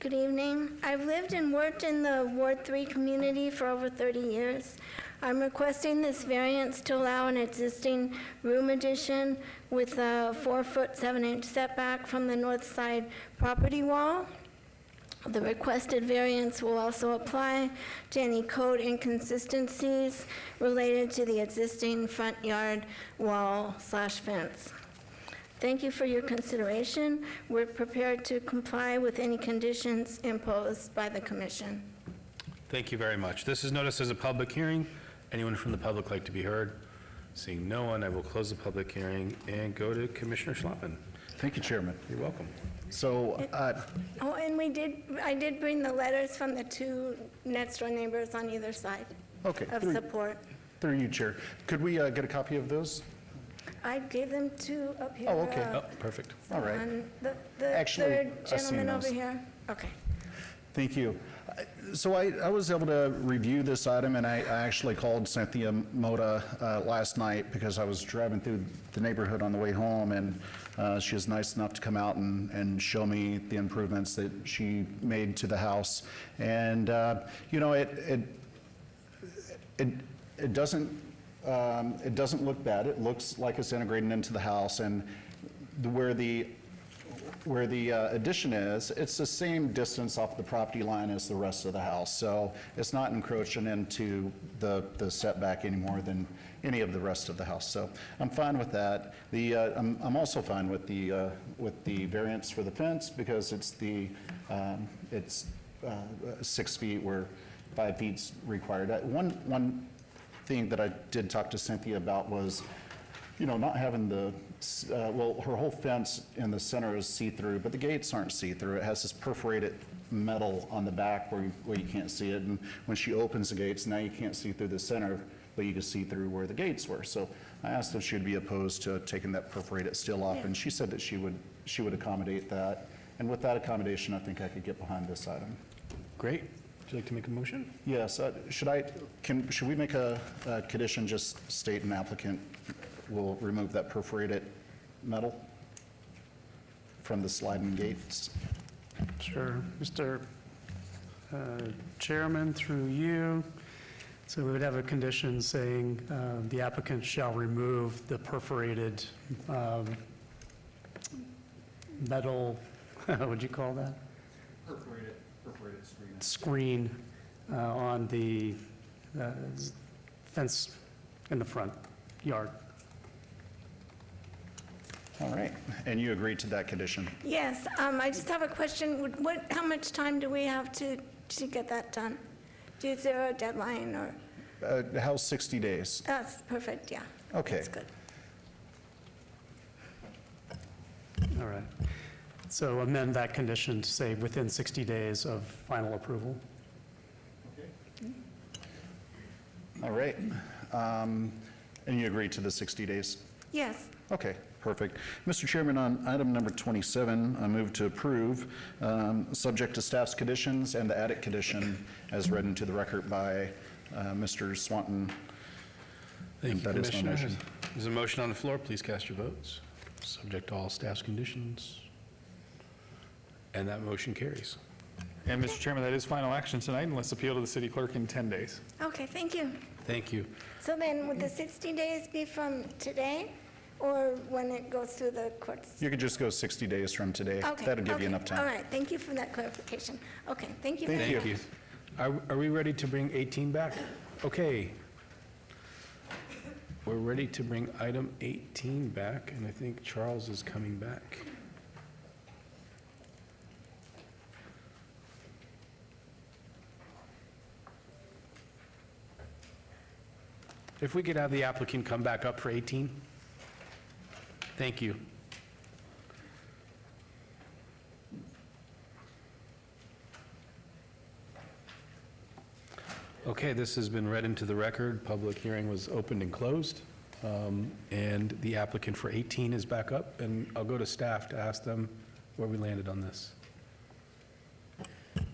Speaker 16: Good evening. I've lived and worked in the Ward 3 community for over 30 years. I'm requesting this variance to allow an existing room addition with a 4-foot 7-inch setback from the north side property wall. The requested variance will also apply to any code inconsistencies related to the existing front yard wall/fence. Thank you for your consideration. We're prepared to comply with any conditions imposed by the commission.
Speaker 1: Thank you very much. This is noticed as a public hearing. Anyone from the public like to be heard? Seeing no one, I will close the public hearing and go to Commissioner Schlappen.
Speaker 7: Thank you, Chairman.
Speaker 1: You're welcome.
Speaker 7: So,
Speaker 16: Oh, and I did bring the letters from the two next door neighbors on either side
Speaker 7: okay,
Speaker 16: of support.
Speaker 7: through you, Chair. Could we get a copy of those?
Speaker 16: I gave them to up here.
Speaker 7: Oh, okay.
Speaker 1: Oh, perfect.
Speaker 7: All right.
Speaker 16: on the
Speaker 7: Actually,
Speaker 16: third
Speaker 7: I've seen
Speaker 16: gentleman over
Speaker 7: those.
Speaker 16: here. Okay.
Speaker 7: Thank you. So I was able to review this item, and I actually called Cynthia Mota last night because I was driving through the neighborhood on the way home, and she was nice enough to come out and show me the improvements that she made to the house. And, you know, it doesn't look bad. It looks like it's integrated into the house, and where the addition is, it's the same distance off the property line as the rest of the house. So it's not encroaching into the setback any more than any of the rest of the house. So I'm fine with that. I'm also fine with the variance for the fence because it's 6 feet where 5 feet's required. One thing that I did talk to Cynthia about was, you know, not having well, her whole fence in the center is see-through, but the gates aren't see-through. It has this perforated metal on the back where you can't see it. And when she opens the gates, now you can't see through the center, but you can see through where the gates were. So I asked if she'd be opposed to taking that perforated steel off, and she said that she would accommodate that. And with that accommodation, I think I could get behind this item.
Speaker 1: Great. Would you like to make a motion?
Speaker 7: Yes. Should we make a condition just state an applicant will remove that perforated metal from the sliding gates?
Speaker 9: Sure. Mr. Chairman, through you, so we would have a condition saying the applicant shall remove the perforated metal, what would you call that?
Speaker 7: Perforated screen.
Speaker 9: Screen on the fence in the front yard.
Speaker 7: All right. And you agreed to that condition?
Speaker 16: Yes, I just have a question. How much time do we have to get that done? Is there a deadline or?
Speaker 7: How's 60 days?
Speaker 16: That's perfect, yeah.
Speaker 7: Okay.
Speaker 16: That's good.
Speaker 9: All right. So amend that condition to say within 60 days of final approval.
Speaker 7: All right. And you agreed to the 60 days?
Speaker 16: Yes.
Speaker 7: Okay, perfect. Mr. Chairman, on item number 27, I move to approve, subject to staff's conditions and the added condition as read into the record by Mr. Swanton.
Speaker 1: Thank you,
Speaker 7: That is my
Speaker 1: Commissioner.
Speaker 7: motion.
Speaker 1: There's a motion on the floor. Please cast your votes. Subject to all staff's conditions. And that motion carries.
Speaker 3: And Mr. Chairman, that is final action tonight unless appealed to the city clerk in 10 days.
Speaker 16: Okay, thank you.
Speaker 1: Thank you.
Speaker 16: So then, would the 60 days be from today, or when it goes through the courts?
Speaker 7: You could just go 60 days from today.
Speaker 16: Okay.
Speaker 7: That'll give
Speaker 16: okay.
Speaker 7: you enough time.
Speaker 16: All right, thank you for that clarification. Okay, thank you.
Speaker 7: Thank
Speaker 16: very
Speaker 7: you.
Speaker 16: much.
Speaker 1: Thank you. Are we ready to bring 18 back? Okay. We're ready to bring item 18 back, and I think Charles is coming back. If we could have the applicant come back up for 18? Thank you. Okay, this has been read into the record. Public hearing was opened and closed. And the applicant for 18 is back up, and I'll go to staff to ask them where we landed on this.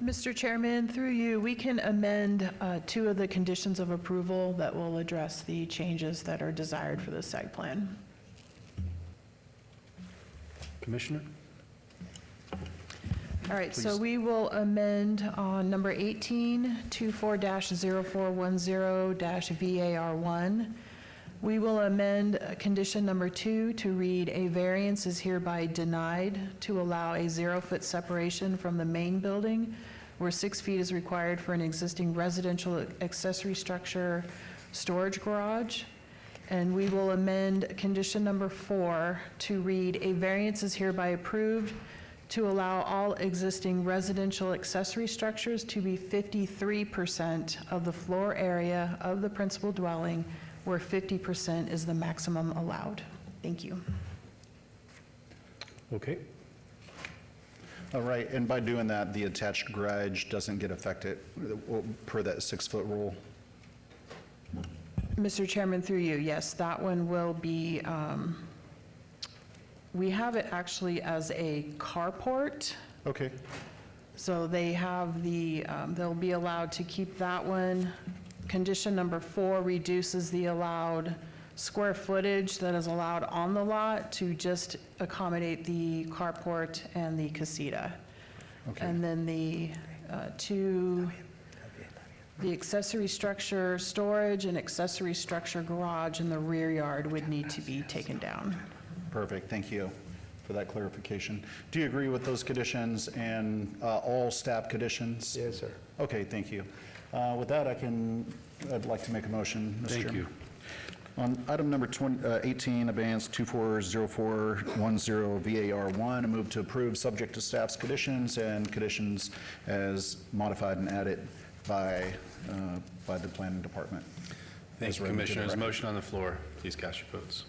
Speaker 6: Mr. Chairman, through you, we can amend 2 of the conditions of approval that will address the changes that are desired for the site plan.
Speaker 1: Commissioner?
Speaker 6: All right, so we will amend on number 18, 24-0410-VAR1. We will amend condition number 2 to read, "A variance is hereby denied to allow a 0-foot separation from the main building where 6 feet is required for an existing residential accessory structure storage garage." And we will amend condition number 4 to read, "A variance is hereby approved to allow all existing residential accessory structures to be 53% of the floor area of the principal dwelling, where 50% is the maximum allowed." Thank you.
Speaker 1: Okay.
Speaker 7: All right, and by doing that, the attached garage doesn't get affected per that 6-foot rule?
Speaker 6: Mr. Chairman, through you, yes, that one will be, we have it actually as a carport.
Speaker 7: Okay.
Speaker 6: So they have the, they'll be allowed to keep that one. Condition number 4 reduces the allowed square footage that is allowed on the lot to just accommodate the carport and the casita.
Speaker 7: Okay.
Speaker 6: And then the accessory structure storage and accessory structure garage in the rear yard would need to be taken down.
Speaker 7: Perfect, thank you for that clarification. Do you agree with those conditions and all staff conditions?
Speaker 11: Yes, sir.
Speaker 7: Okay, thank you. With that, I'd like to make a motion, Mr. Chairman.
Speaker 1: Thank you.
Speaker 7: On item number 18, abeyance 240410 VAR1, I move to approve subject to staff's conditions and conditions as modified and added by the planning department.
Speaker 1: Thank you, Commissioners. Motion on the floor. Please cast your votes.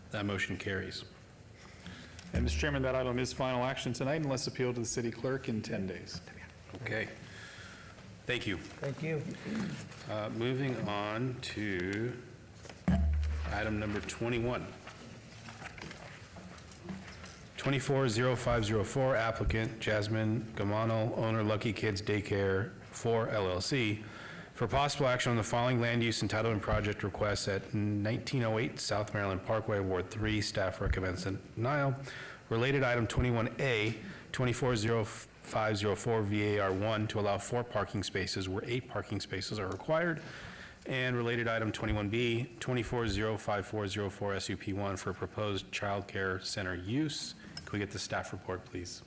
Speaker 1: That motion carries.
Speaker 3: And Mr. Chairman, that item is final action tonight unless appealed to the city clerk in 10 days.
Speaker 1: Okay. Thank you.
Speaker 11: Thank you.
Speaker 1: Moving on to item number 21. 240504, applicant Jasmine Gamano, owner Lucky Kids Daycare 4 LLC, for possible action on the following land use entitlement project requests at 1908 South Maryland Parkway, Ward 3. Staff recommends denial. Related item 21A, 240504 VAR1, to allow 4 parking spaces where 8 parking spaces are required. And related item 21B, 240504 SUP1, for proposed childcare center use. Can we get the staff report, please?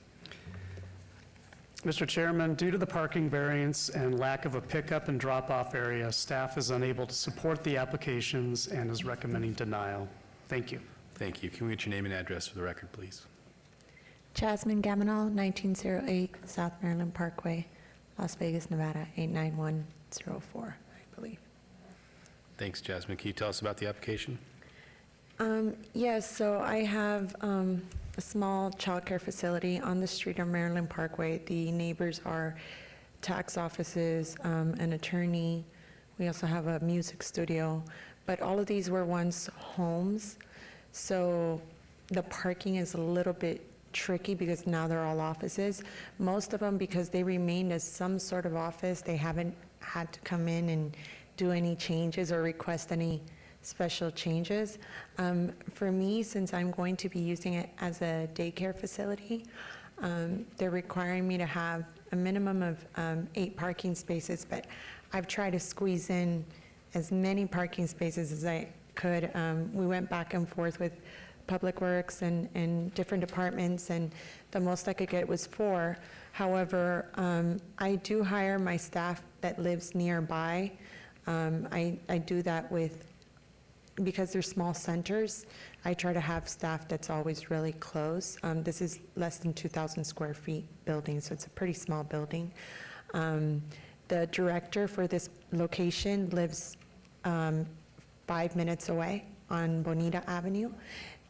Speaker 9: Mr. Chairman, due to the parking variance and lack of a pickup and drop-off area, staff is unable to support the applications and is recommending denial. Thank you.
Speaker 1: Thank you. Can we get your name and address for the record, please?
Speaker 17: Jasmine Gaminal, 1908 South Maryland Parkway, Las Vegas, Nevada, 89104, I believe.
Speaker 1: Thanks, Jasmine. Can you tell us about the application?
Speaker 17: Yes, so I have a small childcare facility on the street of Maryland Parkway. The neighbors are tax offices, an attorney. We also have a music studio. But all of these were once homes, so the parking is a little bit tricky because now they're all offices. Most of them, because they remained as some sort of office, they haven't had to come in and do any changes or request any special changes. For me, since I'm going to be using it as a daycare facility, they're requiring me to have a minimum of 8 parking spaces, but I've tried to squeeze in as many parking spaces as I could. We went back and forth with Public Works and different departments, and the most I could get was 4. However, I do hire my staff that lives nearby. I do that because they're small centers, I try to have staff that's always really close. This is less than 2,000 square feet building, so it's a pretty small building. The director for this location lives 5 minutes away on Bonita Avenue.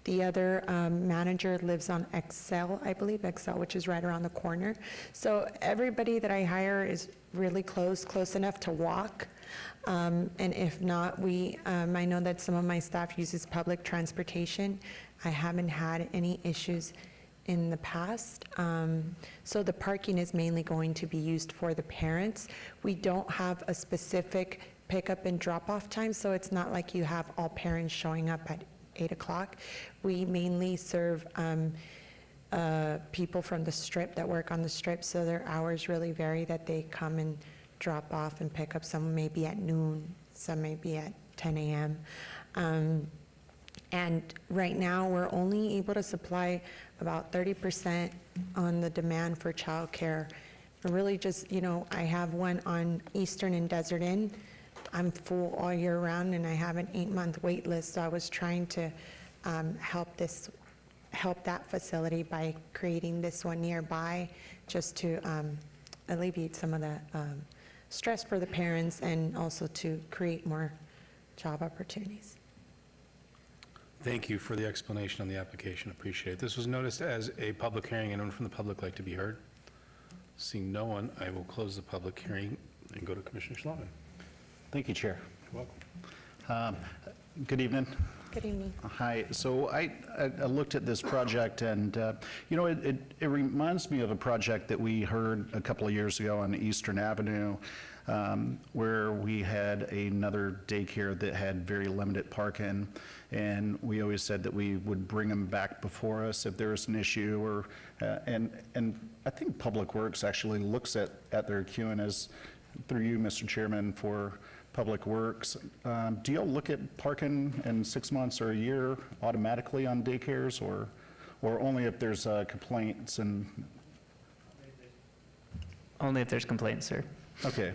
Speaker 17: The other manager lives on Excel, I believe, Excel, which is right around the corner. So everybody that I hire is really close enough to walk. And if not, I know that some of my staff uses public transportation. I haven't had any issues in the past. So the parking is mainly going to be used for the parents. We don't have a specific pickup and drop-off time, so it's not like you have all parents showing up at 8 o'clock. We mainly serve people from the Strip that work on the Strip, so their hours really vary, that they come and drop off and pick up. Some may be at noon, some may be at 10 a.m. And right now, we're only able to supply about 30% on the demand for childcare. Really just, I have one on Eastern and Desert Inn. I'm full all year round, and I have an 8-month wait list, so I was trying to help that facility by creating this one nearby, just to alleviate some of the stress for the parents and also to create more job opportunities.
Speaker 1: Thank you for the explanation on the application. Appreciate it. This was noticed as a public hearing. Anyone from the public like to be heard? Seeing no one, I will close the public hearing and go to Commissioner Schlotman.
Speaker 7: Thank you, Chair.
Speaker 1: You're welcome.
Speaker 7: Good evening.
Speaker 17: Good evening.
Speaker 7: Hi. So I looked at this project, and it reminds me of a project that we heard a couple of years ago on Eastern Avenue, where we had another daycare that had very limited parking, and we always said that we would bring them back before us if there was an issue, or and I think Public Works actually looks at their queuing, as through you, Mr. Chairman, for Public Works. Do y'all look at parking in 6 months or a year automatically on daycares, or only if there's complaints? And
Speaker 10: Only if there's complaints, sir.
Speaker 7: okay,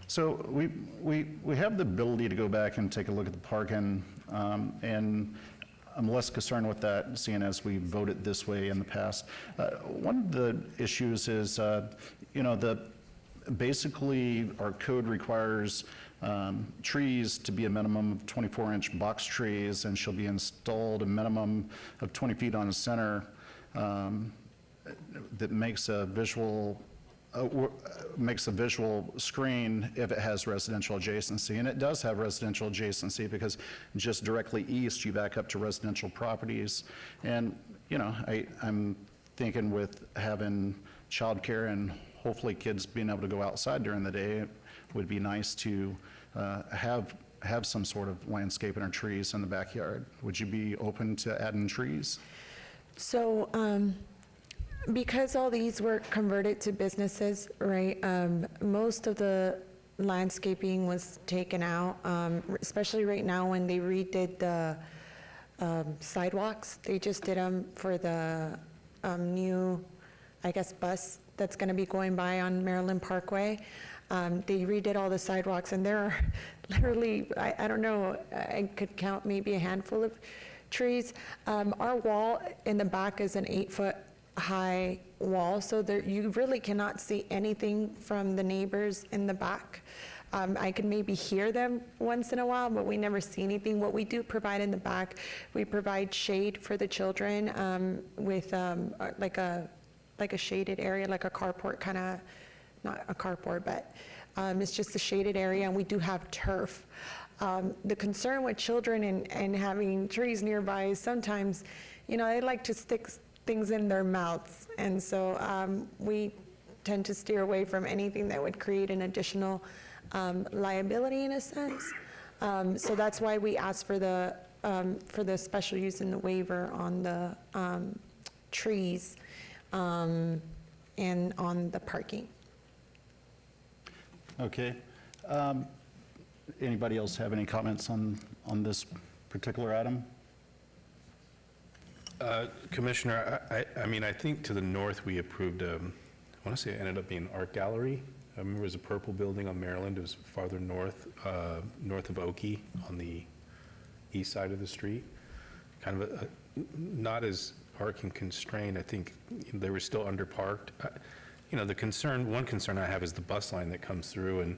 Speaker 7: so we have the ability to go back and take a look at the parking, and I'm less concerned with that, seeing as we voted this way in the past. One of the issues is, basically our code requires trees to be a minimum of 24-inch box trees, and shall be installed a minimum of 20 feet on the center, that makes a visual screen if it has residential adjacency. And it does have residential adjacency, because just directly east, you back up to residential properties. And, I'm thinking with having childcare and hopefully kids being able to go outside during the day, it would be nice to have some sort of landscaping or trees in the backyard. Would you be open to adding trees?
Speaker 17: So, because all these were converted to businesses, right, most of the landscaping was taken out, especially right now when they redid the sidewalks. They just did them for the new, bus that's going to be going by on Maryland Parkway. They redid all the sidewalks, and there are literally, I don't know, I could count maybe a handful of trees. Our wall in the back is an 8-foot high wall, so there, you really cannot see anything from the neighbors in the back. I could maybe hear them once in a while, but we never see anything. What we do provide in the back, we provide shade for the children with like a shaded area, like a carport kind of, not a carport, but it's just a shaded area, and we do have turf. The concern with children and having trees nearby is sometimes, they like to stick things in their mouths, and so we tend to steer away from anything that would create an additional liability in a sense. So that's why we asked for the special use and the waiver on the trees and on the parking.
Speaker 7: Okay. Anybody else have any comments on this particular item?
Speaker 1: Commissioner, I mean, I think to the north, we approved, I want to say it ended up being an art gallery. I remember it was a purple building on Maryland. It was farther north, north of Oakey on the east side of the street. Kind of not as parking constrained. I think they were still underparked. You know, one concern I have is the bus line that comes through and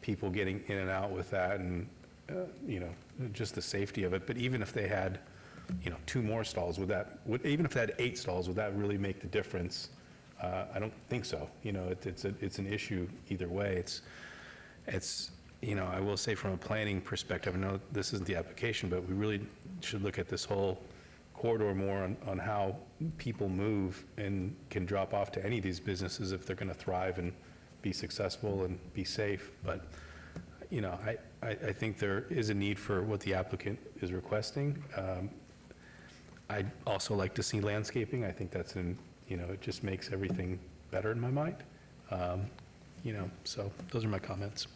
Speaker 1: people getting in and out with that and, you know, just the safety of it. But even if they had, you know, 2 more stalls, even if they had 8 stalls, would that really make the difference? I don't think so. You know, it's an issue either way. It's, you know, I will say from a planning perspective, I know this isn't the application, but we really should look at this whole corridor more on how people move and can drop off to any of these businesses if they're going to thrive and be successful and be safe. But, you know, I think there is a need for what the applicant is requesting. I'd also like to see landscaping. I think that's you know, it just makes everything better in my mind. You know, so those are my comments.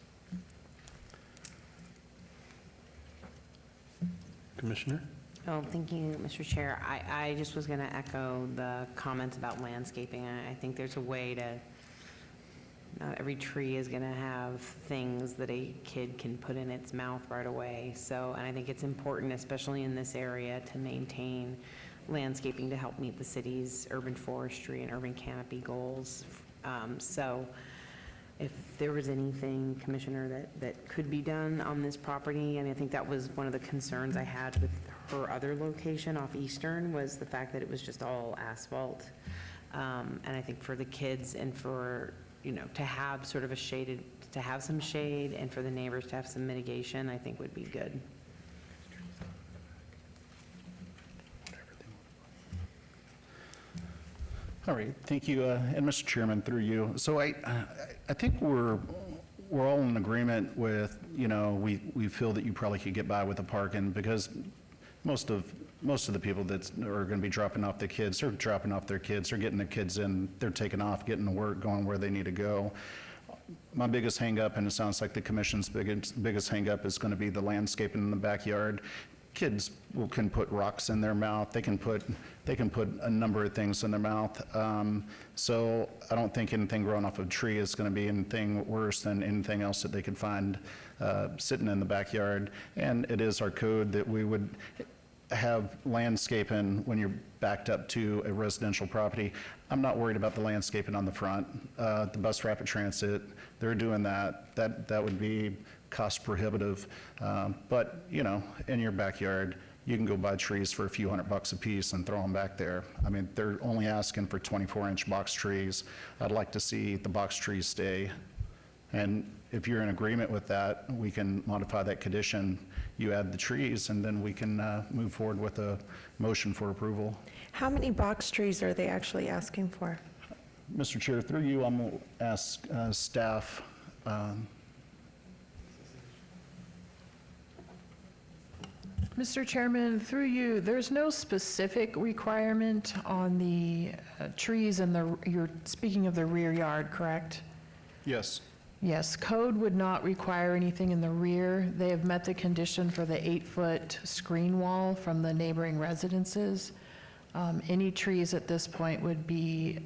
Speaker 1: Commissioner?
Speaker 18: Oh, thank you, Mr. Chair. I just was going to echo the comments about landscaping. I think there's a way to, not every tree is going to have things that a kid can put in its mouth right away. So, and I think it's important, especially in this area, to maintain landscaping to help meet the city's urban forestry and urban canopy goals. So if there was anything, Commissioner, that could be done on this property, and I think that was one of the concerns I had with her other location off Eastern, was the fact that it was just all asphalt. And I think for the kids and for, you know, to have sort of to have some shade and for the neighbors to have some mitigation, I think would be good.
Speaker 7: All right, thank you. And Mr. Chairman, through you. So I think we're all in agreement with, you know, we feel that you probably could get by with the parking, because most of the people that are going to be dropping off the kids, they're dropping off their kids, they're getting the kids in, they're taking off, getting to work, going where they need to go. My biggest hang-up, and it sounds like the commission's biggest hang-up, is going to be the landscaping in the backyard. Kids can put rocks in their mouth. They can put a number of things in their mouth. So I don't think anything growing off of a tree is going to be anything worse than anything else that they could find sitting in the backyard. And it is our code that we would have landscaping when you're backed up to a residential property. I'm not worried about the landscaping on the front. The bus rapid transit, they're doing that. That would be cost prohibitive. But, you know, in your backyard, you can go buy trees for a few $100 a piece and throw them back there. I mean, they're only asking for 24-inch box trees. I'd like to see the box trees stay. And if you're in agreement with that, we can modify that condition. You add the trees, and then we can move forward with a motion for approval.
Speaker 17: How many box trees are they actually asking for?
Speaker 7: Mr. Chair, through you, I'm going to ask staff.
Speaker 6: Mr. Chairman, through you, there's no specific requirement on the trees in you're speaking of the rear yard, correct?
Speaker 7: Yes.
Speaker 6: Yes, code would not require anything in the rear. They have met the condition for the 8-foot screen wall from the neighboring residences. Any trees at this point would be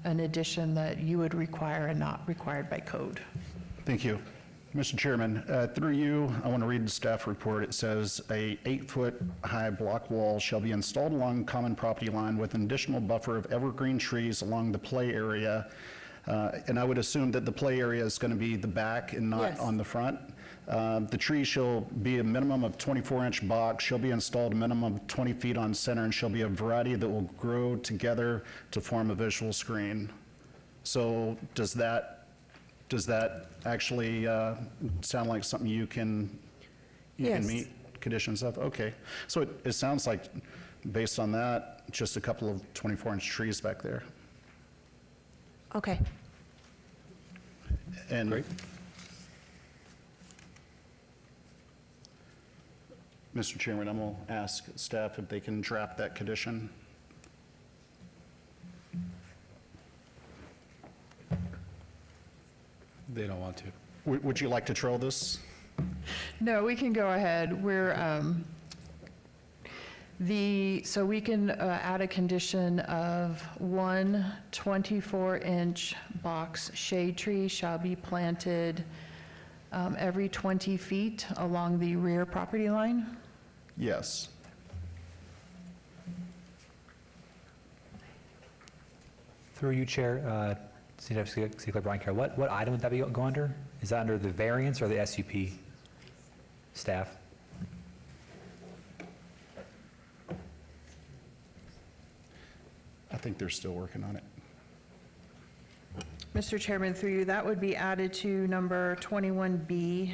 Speaker 6: an addition that you would require and not required by code.
Speaker 7: Thank you. Mr. Chairman, through you, I want to read the staff report. It says a 8-foot high block wall shall be installed along common property line with an additional buffer of evergreen trees along the play area. And I would assume that the play area is going to be the back and not on the front. The tree shall be a minimum of 24-inch box, shall be installed a minimum of 20 feet on center, and shall be a variety that will grow together to form a visual screen. So does that actually sound like something you can meet conditions of? Okay. So it sounds like, based on that, just a couple of 24-inch trees back there.
Speaker 17: Okay.
Speaker 7: And
Speaker 1: great.
Speaker 7: Mr. Chairman, I'm going to ask staff if they can draft that condition.
Speaker 1: They don't want to.
Speaker 7: Would you like to trail this?
Speaker 6: No, we can go ahead. So we can add a condition of one 24-inch box shade tree shall be planted every 20 feet along the rear property line.
Speaker 7: Yes.
Speaker 2: Through you, Chair, Secretary Brian Carroll, what item would that go under? Is that under the variance or the SUP staff?
Speaker 7: I think they're still working on it.
Speaker 6: Mr. Chairman, through you, that would be added to number 21B,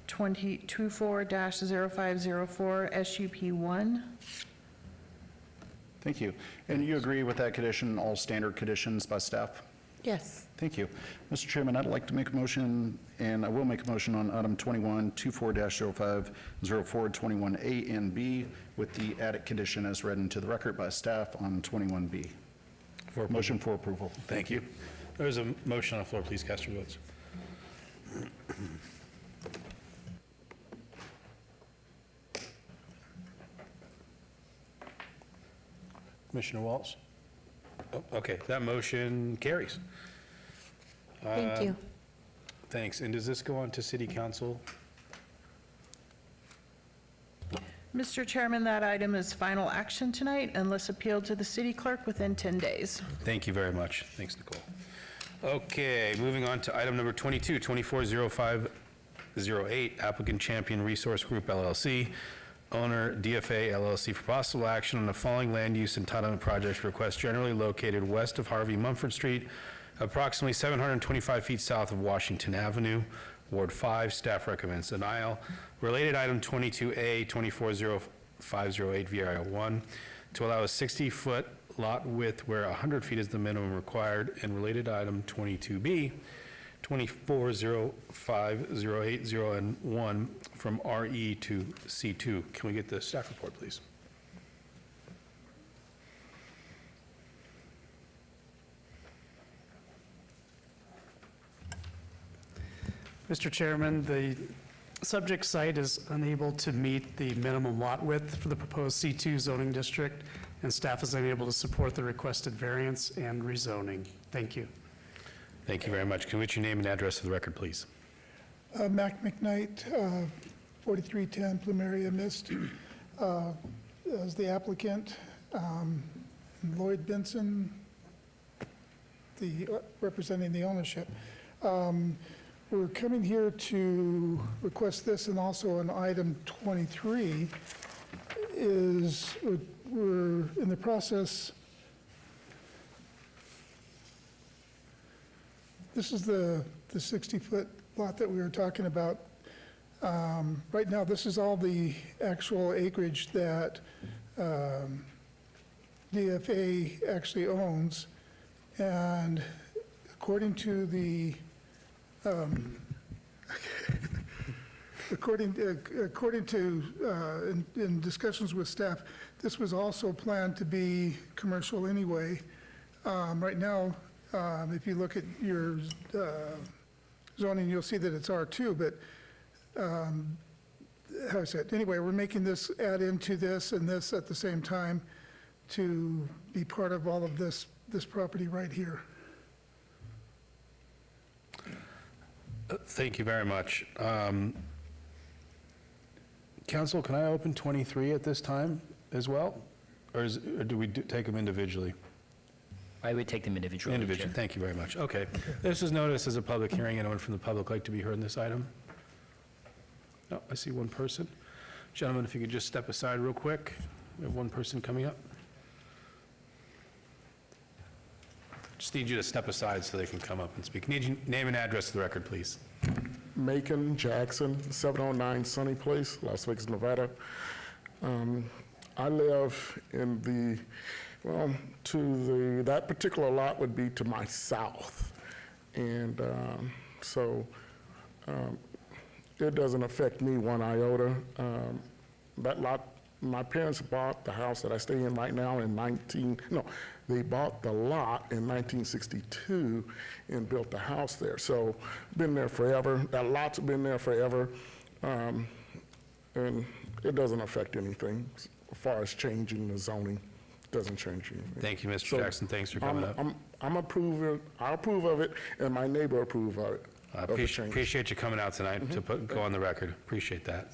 Speaker 6: 24-0504, SUP 1.
Speaker 7: Thank you. And you agree with that condition, all standard conditions by staff?
Speaker 17: Yes.
Speaker 7: Thank you. Mr. Chairman, I'd like to make a motion, and I will make a motion on item 21, 24-0504, 21A and B, with the added condition as read into the record by staff on 21B. Motion for approval.
Speaker 1: Thank you. There's a motion on the floor. Please cast your votes. Commissioner Walsh? Oh, okay, that motion carries.
Speaker 17: Thank you.
Speaker 1: Thanks. And does this go on to City Council?
Speaker 6: Mr. Chairman, that item is final action tonight unless appealed to the city clerk within 10 days.
Speaker 1: Thank you very much. Thanks, Nicole. Okay, moving on to item number 22, 240508, applicant Champion Resource Group LLC, owner DFA LLC, for possible action on the following land use entitlement project request generally located west of Harvey Mumford Street, approximately 725 feet south of Washington Avenue, Ward 5. Staff recommends denial. Related item 22A, 240508 VIR1, to allow a 60-foot lot width where 100 feet is the minimum required, and related item 22B, 240508 and 1 from RE to C2. Can we get the staff report, please?
Speaker 9: Mr. Chairman, the subject site is unable to meet the minimum lot width for the proposed C2 zoning district, and staff is unable to support the requested variance and rezoning. Thank you.
Speaker 1: Thank you very much. Can we get your name and address for the record, please?
Speaker 19: Mac McKnight, 4310 Plumeria Mist, as the applicant. Lloyd Benson, representing the ownership. We're coming here to request this, and also on item 23 is we're in the process. This is the 60-foot lot that we were talking about. Right now, this is all the actual acreage that DFA actually owns, and according to the according to in discussions with staff, this was also planned to be commercial anyway. Right now, if you look at your zoning, you'll see that it's R2, but how I said, anyway, we're making this add into this and this at the same time to be part of all of this property right here.
Speaker 1: Thank you very much. Council, can I open 23 at this time as well? Or do we take them individually?
Speaker 20: I would take them individually.
Speaker 1: Individually,
Speaker 20: Chair.
Speaker 1: thank you very much. Okay. This is noticed as a public hearing. Anyone from the public like to be heard in this item? No, I see one person. Gentlemen, if you could just step aside real quick. We have one person coming up. Just need you to step aside so they can come up and speak. Need your name and address to the record, please.
Speaker 21: Macon Jackson, 709 Sunny Place, Las Vegas, Nevada. I live in that particular lot would be to my south. And so it doesn't affect me one iota. that lot, my parents bought the house that I stay in right now in they bought the lot in 1962 and built the house there. So, been there forever. That lot's been there forever. And it doesn't affect anything as far as changing the zoning. Doesn't change anything.
Speaker 1: Thank you, Mr.
Speaker 21: So,
Speaker 1: Jackson. Thanks for coming up.
Speaker 21: I approve of it, and my neighbor approve of it.
Speaker 1: I
Speaker 21: of the change.
Speaker 1: appreciate you coming out tonight to go on the record. Appreciate that.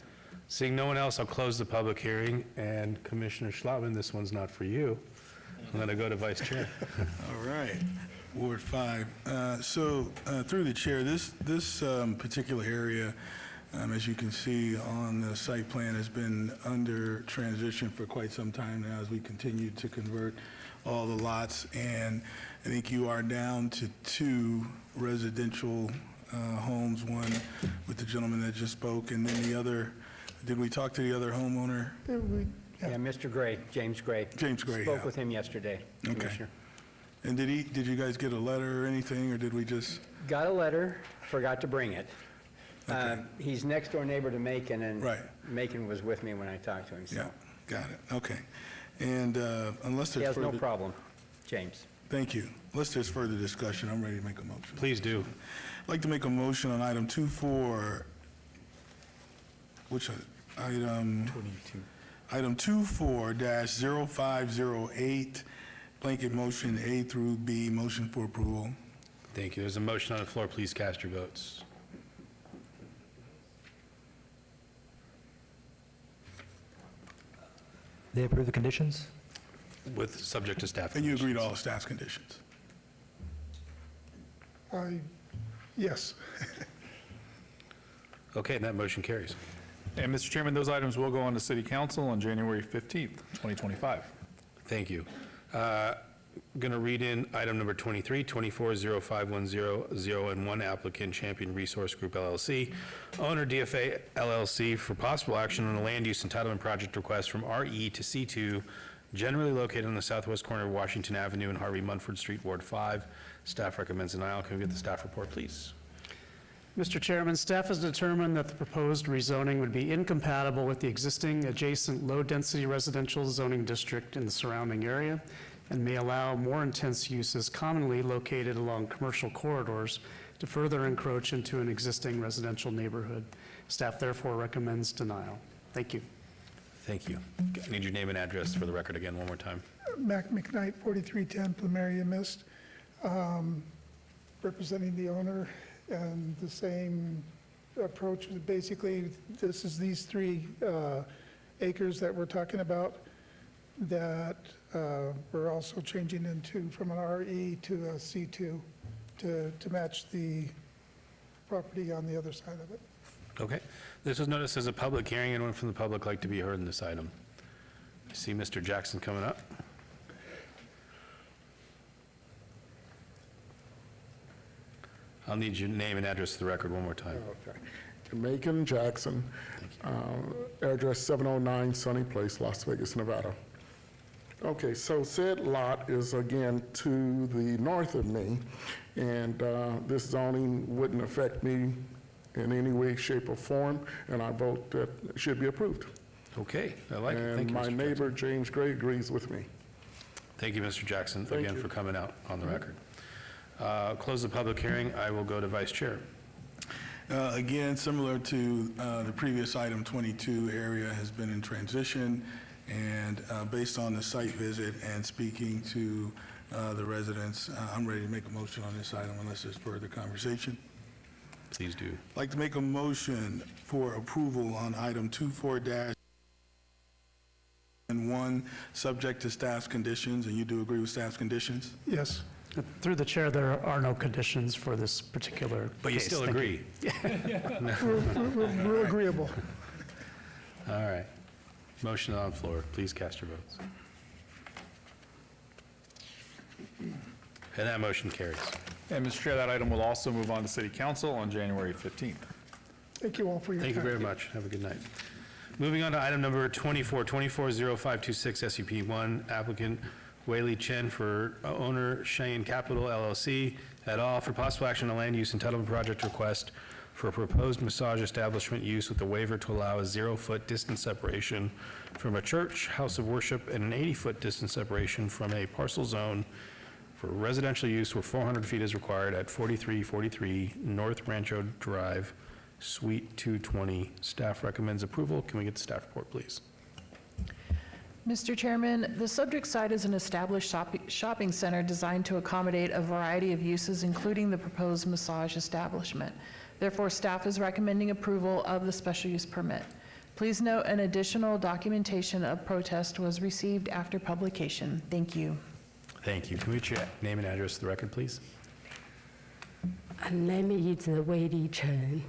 Speaker 1: Seeing no one else, I'll close the public hearing, and Commissioner Schlotman, this one's not for you. I'm going to go to Vice Chair.
Speaker 5: All right, Ward 5. Through the chair, this particular area, as you can see on the site plan, has been under transition for quite some time now as we continue to convert all the lots. And I think you are down to 2 residential homes, one with the gentleman that just spoke, and then the other, did we talk to the other homeowner?
Speaker 4: Yeah, Mr. Gray, James Gray.
Speaker 5: James Gray,
Speaker 4: Spoke
Speaker 5: yeah.
Speaker 4: with him yesterday,
Speaker 5: Okay.
Speaker 4: Commissioner.
Speaker 5: And did you guys get a letter or anything, or did we just?
Speaker 4: Got a letter, forgot to bring it. He's next door neighbor to Macon, and Macon was with me when I talked to him, so.
Speaker 5: Yeah, got it, okay. And unless
Speaker 4: He
Speaker 5: there's
Speaker 4: has
Speaker 5: further...
Speaker 4: no problem, James.
Speaker 5: Thank you. Unless there's further discussion, I'm ready to make a motion.
Speaker 1: Please do.
Speaker 5: I'd like to make a motion on item 24, which item? 22. Item 24-0508, blanket motion A through B, motion for approval.
Speaker 1: Thank you. There's a motion on the floor. Please cast your votes.
Speaker 2: They approve the conditions?
Speaker 1: With subject to staff.
Speaker 5: And you agree to all the staff's conditions?
Speaker 19: Yes.
Speaker 1: Okay, and that motion carries.
Speaker 3: And Mr. Chairman, those items will go on to City Council on January 15th, 2025.
Speaker 1: Thank you. Going to read in item number 23, 240510-0N1, applicant Champion Resource Group LLC, owner DFA LLC, for possible action on a land use entitlement project request from RE to C2, generally located on the southwest corner of Washington Avenue and Harvey Munford Street, Ward 5. Staff recommends denial. Can we get the staff report, please?
Speaker 9: Mr. Chairman, staff has determined that the proposed rezoning would be incompatible with the existing adjacent low-density residential zoning district in the surrounding area and may allow more intense uses commonly located along commercial corridors to further encroach into an existing residential neighborhood. Staff therefore recommends denial. Thank you.
Speaker 1: Thank you. I need your name and address for the record again one more time.
Speaker 19: Mac McKnight, 4310 Plumeria Mist, representing the owner, and the same approach. Basically, this is these 3 acres that we're talking about that we're also changing into from an RE to a C2 to match the property on the other side of it.
Speaker 1: Okay. This was noticed as a public hearing. Anyone from the public like to be heard in this item? I see Mr. Jackson coming up. I'll need your name and address to the record one more time.
Speaker 21: Okay. Macon Jackson, address 709 Sunny Place, Las Vegas, Nevada. Okay, so said lot is again to the north of me, and this zoning wouldn't affect me in any way, shape, or form, and I vote that it should be approved.
Speaker 1: Okay, I like it. Thank
Speaker 21: And
Speaker 1: you,
Speaker 21: my
Speaker 1: Mr.
Speaker 21: neighbor, James Gray, agrees with me.
Speaker 1: Thank you, Mr. Jackson,
Speaker 21: Thank
Speaker 1: again
Speaker 21: you.
Speaker 1: for coming out on the record. Close the public hearing. I will go to Vice Chair.
Speaker 5: Again, similar to the previous item, 22 area has been in transition, and based on the site visit and speaking to the residents, I'm ready to make a motion on this item unless there's further conversation.
Speaker 1: Please do.
Speaker 5: I'd like to make a motion for approval on item 24-1, subject to staff's conditions, and you do agree with staff's conditions?
Speaker 19: Yes.
Speaker 9: Through the chair, there are no conditions for this particular
Speaker 1: But you
Speaker 9: case.
Speaker 1: still
Speaker 9: Thank
Speaker 1: agree?
Speaker 19: We're agreeable.
Speaker 1: All right. Motion on the floor. Please cast your votes. And that motion carries.
Speaker 3: And Mr. Chair, that item will also move on to City Council on January 15th.
Speaker 19: Thank you all for your time.
Speaker 1: Thank you very much. Have a good night. Moving on to item number 24, 240526 SUP1, applicant Wei-Li Chen for owner Cheyenne Capital LLC et al. For possible action on a land use entitlement project request for a proposed massage establishment use with a waiver to allow a 0-foot distance separation from a church, house of worship, and an 80-foot distance separation from a parcel zone for residential use where 400 feet is required at 4343 North Rancho Drive, Suite 220. Staff recommends approval. Can we get the staff report, please?
Speaker 6: Mr. Chairman, the subject site is an established shopping center designed to accommodate a variety of uses, including the proposed massage establishment. Therefore, staff is recommending approval of the special use permit. Please note an additional documentation of protest was received after publication. Thank you.
Speaker 1: Thank you. Can we check name and address to the record, please?
Speaker 8: My name is Wei Chen.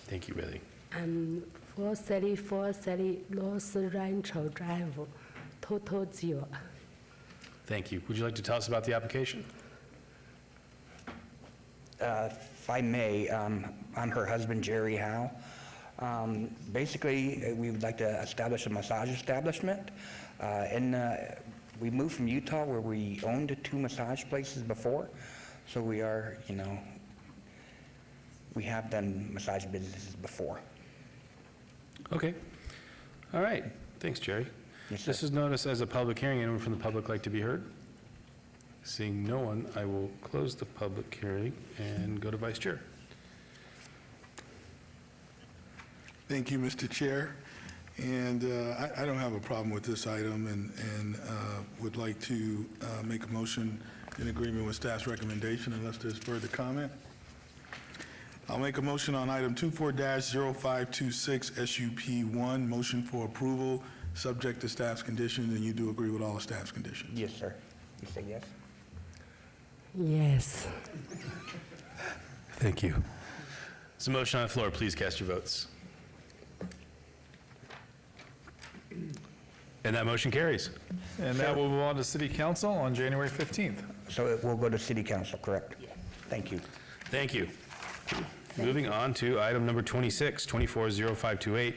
Speaker 1: Thank you, Willie.
Speaker 8: I'm 430 North Rancho Drive, total 0.
Speaker 1: Thank you. Would you like to tell us about the application?
Speaker 22: If I may, I'm her husband, Jerry Howe. Basically, we would like to establish a massage establishment. We moved from Utah where we owned 2 massage places before. So we are, we have done massage businesses before.
Speaker 1: Okay. All right. Thanks, Jerry. This is noticed as a public hearing. Anyone from the public like to be heard? Seeing no one, I will close the public hearing and go to Vice Chair.
Speaker 5: Thank you, Mr. Chair. And I don't have a problem with this item and would like to make a motion in agreement with staff's recommendation unless there's further comment. I'll make a motion on item 24-0526 SUP1, motion for approval, subject to staff's conditions, and you do agree with all the staff's conditions?
Speaker 22: Yes, sir. You say yes?
Speaker 8: Yes.
Speaker 1: Thank you. There's a motion on the floor. Please cast your votes. And that motion carries.
Speaker 3: And that will move on to City Council on January 15th.
Speaker 22: So it will go to City Council, correct? Thank you.
Speaker 1: Thank you. Moving on to item number 26, 240528,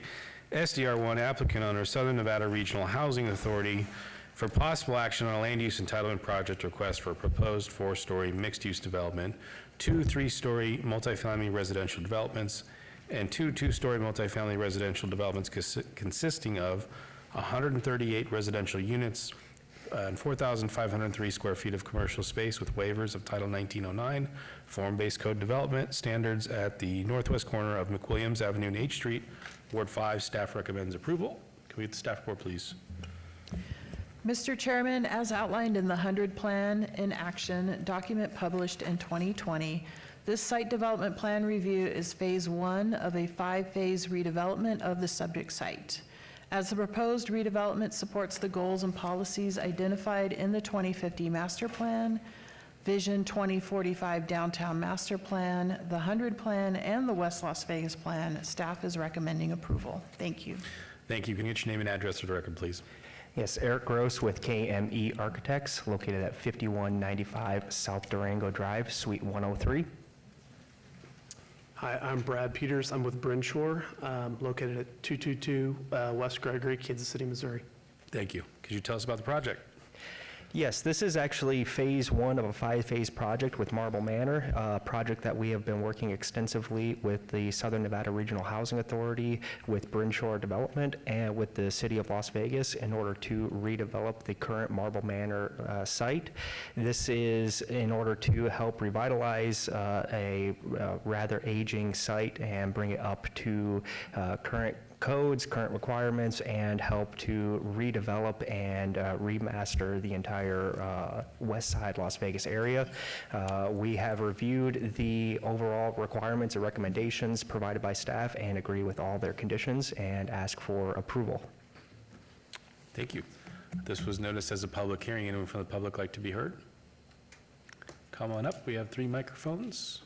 Speaker 1: SDR1 applicant owner Southern Nevada Regional Housing Authority for possible action on a land use entitlement project request for a proposed 4-story mixed-use development, 2 3-story multifamily residential developments, and 2 2-story multifamily residential developments consisting of 138 residential units and 4,503 square feet of commercial space with waivers of Title 1909, form-based code development standards at the northwest corner of McWilliams Avenue and H Street, Ward 5. Staff recommends approval. Can we get the staff report, please?
Speaker 6: Mr. Chairman, as outlined in the 100 Plan in Action document published in 2020, this site development plan review is phase 1 of a 5-phase redevelopment of the subject site. As the proposed redevelopment supports the goals and policies identified in the 2050 Master Plan, Vision 2045 Downtown Master Plan, the 100 Plan, and the West Las Vegas Plan, staff is recommending approval. Thank you.
Speaker 1: Thank you. Can you get your name and address for the record, please?
Speaker 23: Yes, Eric Gross with KME Architects, located at 5195 South Durango Drive, Suite 103.
Speaker 24: Hi, I'm Brad Peters. I'm with Brinshore, located at 222 West Gregory, Kansas City, Missouri.
Speaker 1: Thank you. Could you tell us about the project?
Speaker 23: Yes, this is actually phase 1 of a 5-phase project with Marble Manor, a project that we have been working extensively with the Southern Nevada Regional Housing Authority, with Brinshore Development, and with the City of Las Vegas in order to redevelop the current Marble Manor site. This is in order to help revitalize a rather aging site and bring it up to current codes, current requirements, and help to redevelop and remaster the entire west side Las Vegas area. We have reviewed the overall requirements and recommendations provided by staff and agree with all their conditions and ask for approval.
Speaker 1: Thank you. This was noticed as a public hearing. Anyone from the public like to be heard? Come on up. We have 3 microphones.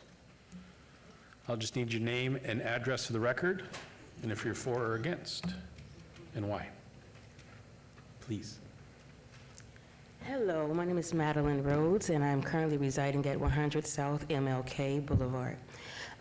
Speaker 1: I'll just need your name and address for the record, and if you're for or against, and why. Please.
Speaker 25: Hello, my name is Madeline Rhodes, and I'm currently residing at 100 South MLK Boulevard.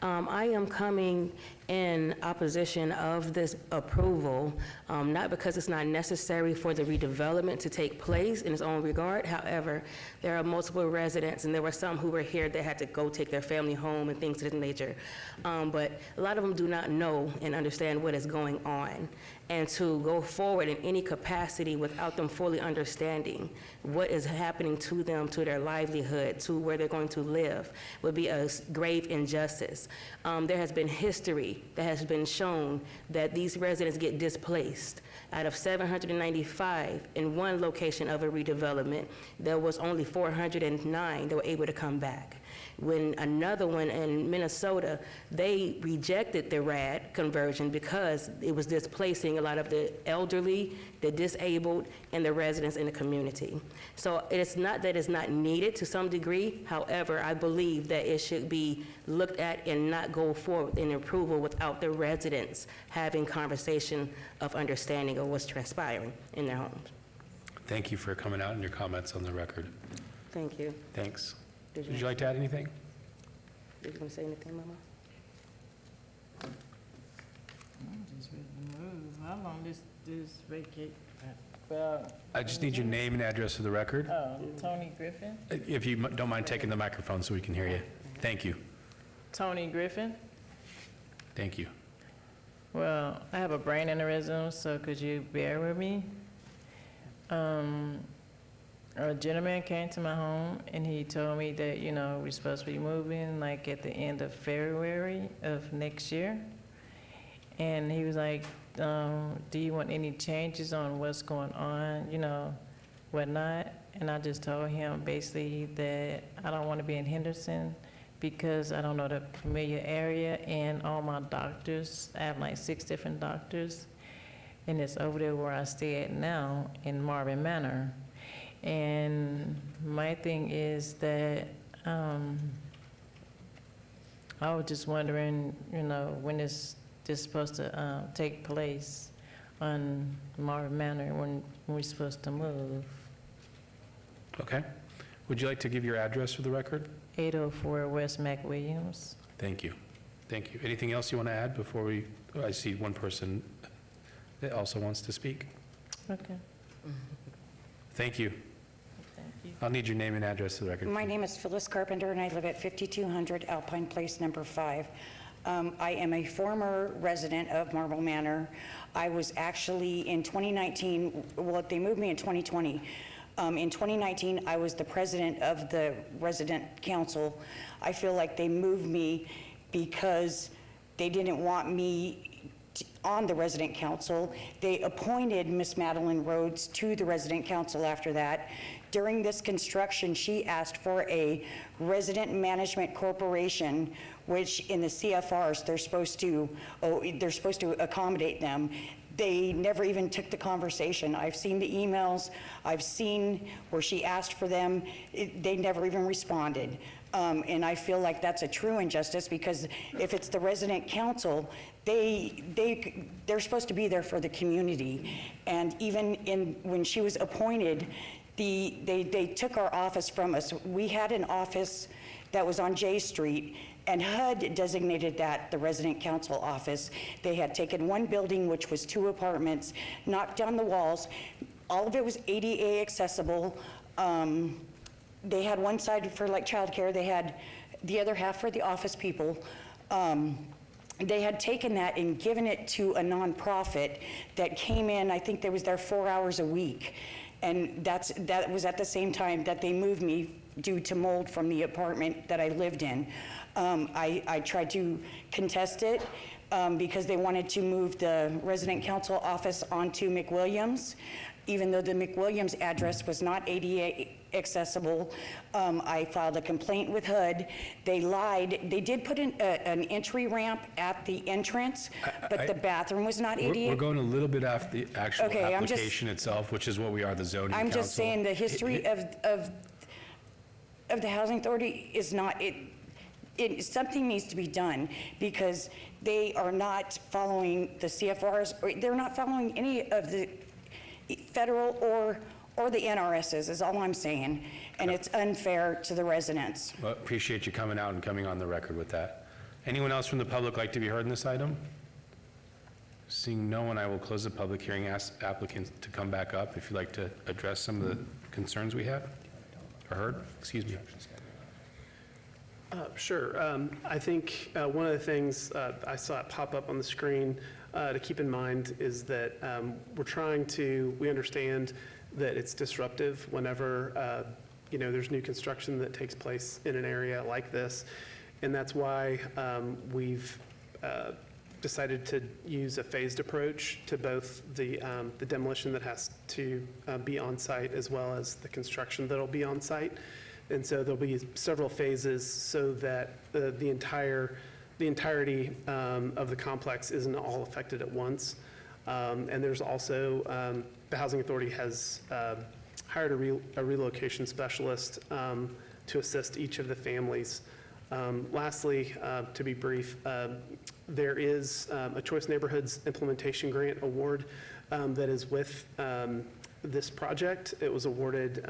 Speaker 25: I am coming in opposition of this approval, not because it's not necessary for the redevelopment to take place in its own regard. However, there are multiple residents, and there were some who were here that had to go take their family home and things of that nature. But a lot of them do not know and understand what is going on. And to go forward in any capacity without them fully understanding what is happening to them, to their livelihood, to where they're going to live, would be a grave injustice. There has been history that has been shown that these residents get displaced. Out of 795 in one location of a redevelopment, there was only 409 that were able to come back. When another one in Minnesota, they rejected the RAD conversion because it was displacing a lot of the elderly, the disabled, and the residents in the community. So it's not that it's not needed to some degree. However, I believe that it should be looked at and not go forward in approval without the residents having conversation of understanding of what's transpiring in their homes.
Speaker 1: Thank you for coming out and your comments on the record.
Speaker 25: Thank you.
Speaker 1: Thanks. Would you like to add anything?
Speaker 25: Did you want to say anything, Mama?
Speaker 12: Just move. How long this vacate? Well,
Speaker 1: I just need your name and address for the record.
Speaker 12: Tony Griffin.
Speaker 1: If you don't mind taking the microphone so we can hear you. Thank you.
Speaker 12: Tony Griffin.
Speaker 1: Thank you.
Speaker 12: Well, I have a brain aneurysm, so could you bear with me? A gentleman came to my home and he told me that, you know, we're supposed to be moving like at the end of February of next year. And he was like, do you want any changes on what's going on, you know, whatnot? And I just told him basically that I don't want to be in Henderson because I don't know the familiar area, and all my doctors, I have like 6 different doctors, and it's over there where I stay at now in Marvin Manor. And my thing is that I was just wondering, you know, when is this supposed to take place on Marvin Manor, when we're supposed to move?
Speaker 1: Okay. Would you like to give your address for the record?
Speaker 12: 804 West McWilliams.
Speaker 1: Thank you. Thank you. Anything else you want to add before we, I see one person that also wants to speak.
Speaker 12: Okay.
Speaker 1: Thank you. I'll need your name and address for the record.
Speaker 13: My name is Phyllis Carpenter, and I live at 5200 Alpine Place, number 5. I am a former resident of Marble Manor. I was actually in 2019, well, they moved me in 2020. In 2019, I was the president of the resident council. I feel like they moved me because they didn't want me on the resident council. They appointed Miss Madeline Rhodes to the resident council after that. During this construction, she asked for a resident management corporation, which in the CFRs, they're supposed to accommodate them. They never even took the conversation. I've seen the emails. I've seen where she asked for them. They never even responded. And I feel like that's a true injustice, because if it's the resident council, they're supposed to be there for the community. And even when she was appointed, they took our office from us. We had an office that was on J Street, and HUD designated that the resident council office. They had taken one building, which was 2 apartments, knocked down the walls. All of it was ADA accessible. They had one side for like childcare. They had the other half for the office people. They had taken that and given it to a nonprofit that came in. I think they was there 4 hours a week. And that was at the same time that they moved me due to mold from the apartment that I lived in. I tried to contest it because they wanted to move the resident council office onto McWilliams. Even though the McWilliams address was not ADA accessible, I filed a complaint with HUD. They lied. They did put an entry ramp at the entrance, but the bathroom was not ADA.
Speaker 1: We're going a little bit off the actual
Speaker 13: Okay,
Speaker 1: application itself, which is what we are, the zoning council.
Speaker 13: I'm just saying the history of the housing authority is not, something needs to be done, because they are not following the CFRs, or they're not following any of the federal or the NRSs, is all I'm saying, and it's unfair to the residents.
Speaker 1: Well, appreciate you coming out and coming on the record with that. Anyone else from the public like to be heard in this item? Seeing no one, I will close the public hearing, ask applicants to come back up if you'd like to address some of the concerns we had, or heard, excuse me.
Speaker 24: Sure. I think one of the things I saw it pop up on the screen to keep in mind is that we understand that it's disruptive whenever, there's new construction that takes place in an area like this. And that's why we've decided to use a phased approach to both the demolition that has to be on site as well as the construction that'll be on site. And so there'll be several phases so that the entirety of the complex isn't all affected at once. And there's also, the Housing Authority has hired a relocation specialist to assist each of the families. Lastly, to be brief, there is a Choice Neighborhoods Implementation Grant Award that is with this project. It was awarded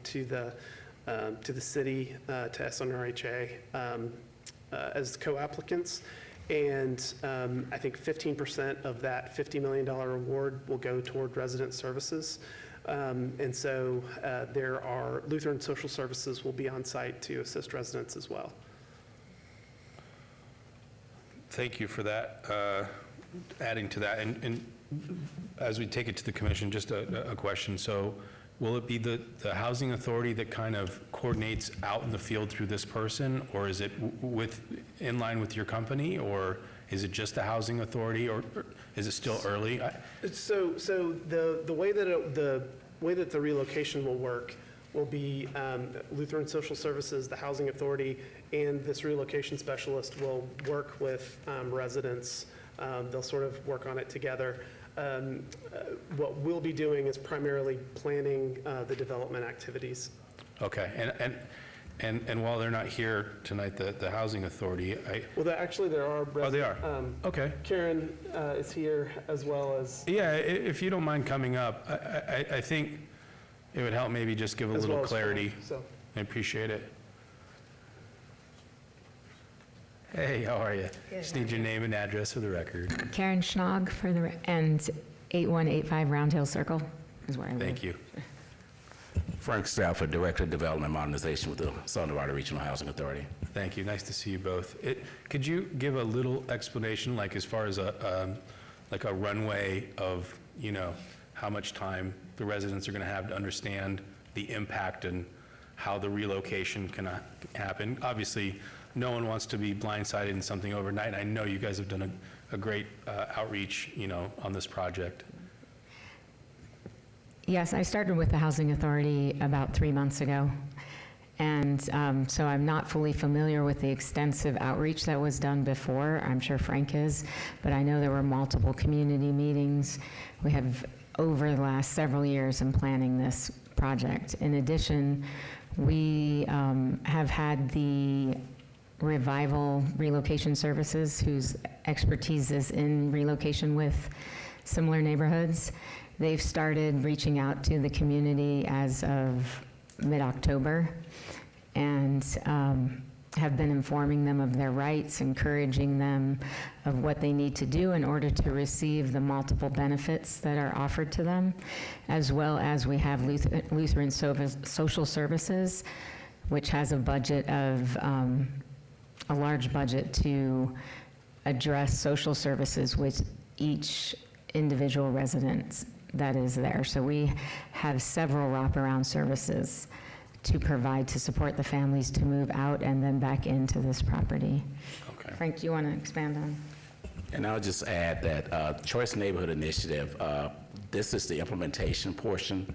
Speaker 24: to the city, to SNRHA as co-applicants. And I think 15% of that $50 million award will go toward resident services. And so Lutheran Social Services will be on site to assist residents as well.
Speaker 1: Thank you for that, adding to that. And as we take it to the commission, just a question. So will it be the housing authority that kind of coordinates out in the field through this person, or is it in line with your company, or is it just the housing authority, or is it still early?
Speaker 24: So the way that the relocation will work will be Lutheran Social Services, the Housing Authority, and this relocation specialist will work with residents. They'll sort of work on it together. What we'll be doing is primarily planning the development activities.
Speaker 1: Okay, and while they're not here tonight, the Housing Authority,
Speaker 24: Actually, there are.
Speaker 1: Oh, they are? Okay.
Speaker 24: Karen is here as well as.
Speaker 1: Yeah, if you don't mind coming up, I think it would help maybe just give a little clarity. I appreciate it. Hey, how are you? Just need your name and address for the record.
Speaker 10: Karen Schnog and 8185 Round Hill Circle is where I live.
Speaker 1: Thank you.
Speaker 11: Frank Stafford, Director of Development Modernization with the Southern Nevada Regional Housing Authority.
Speaker 1: Thank you. Nice to see you both. Could you give a little explanation, like as far as a runway of, how much time the residents are going to have to understand the impact and how the relocation can happen? Obviously, no one wants to be blindsided in something overnight. And I know you guys have done a great outreach, on this project.
Speaker 10: Yes, I started with the Housing Authority about 3 months ago. And so I'm not fully familiar with the extensive outreach that was done before. I'm sure Frank is, but I know there were multiple community meetings. We have over the last several years in planning this project. In addition, we have had the Revival Relocation Services, whose expertise is in relocation with similar neighborhoods. They've started reaching out to the community as of mid-October and have been informing them of their rights, encouraging them of what they need to do in order to receive the multiple benefits that are offered to them, as well as we have Lutheran Social Services, which has a budget of a large budget to address social services with each individual resident that is there. So we have several wraparound services to provide to support the families to move out and then back into this property.
Speaker 1: Okay.
Speaker 10: Frank, do you want to expand on?
Speaker 11: And I'll just add that Choice Neighborhood Initiative, this is the implementation portion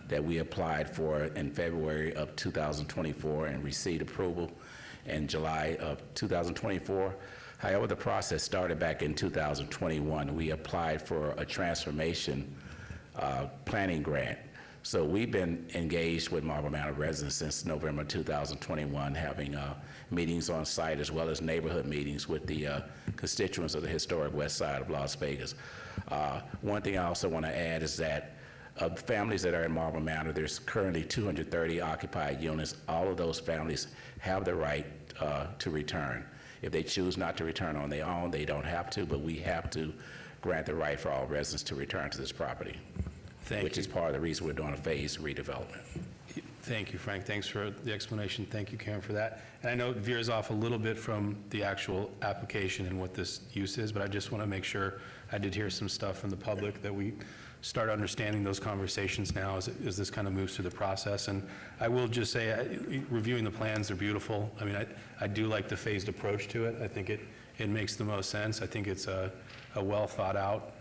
Speaker 11: that we applied for in February of 2024 and received approval in July of 2024. However, the process started back in 2021. We applied for a transformation planning grant. So we've been engaged with Marble Manor residents since November 2021, having meetings on site as well as neighborhood meetings with the constituents of the historic west side of Las Vegas. One thing I also want to add is that of the families that are in Marble Manor, there's currently 230 occupied units. All of those families have the right to return. If they choose not to return on their own, they don't have to, but we have to grant the right for all residents to return to this property, which is part of the reason we're doing a phased redevelopment.
Speaker 1: Thank you, Frank. Thanks for the explanation. Thank you, Karen, for that. And I know it veers off a little bit from the actual application and what this use is, but I just want to make sure, I did hear some stuff from the public, that we start understanding those conversations now as this kind of moves through the process. And I will just say, reviewing the plans, they're beautiful. I mean, I do like the phased approach to it. I think it makes the most sense. I think it's a well thought out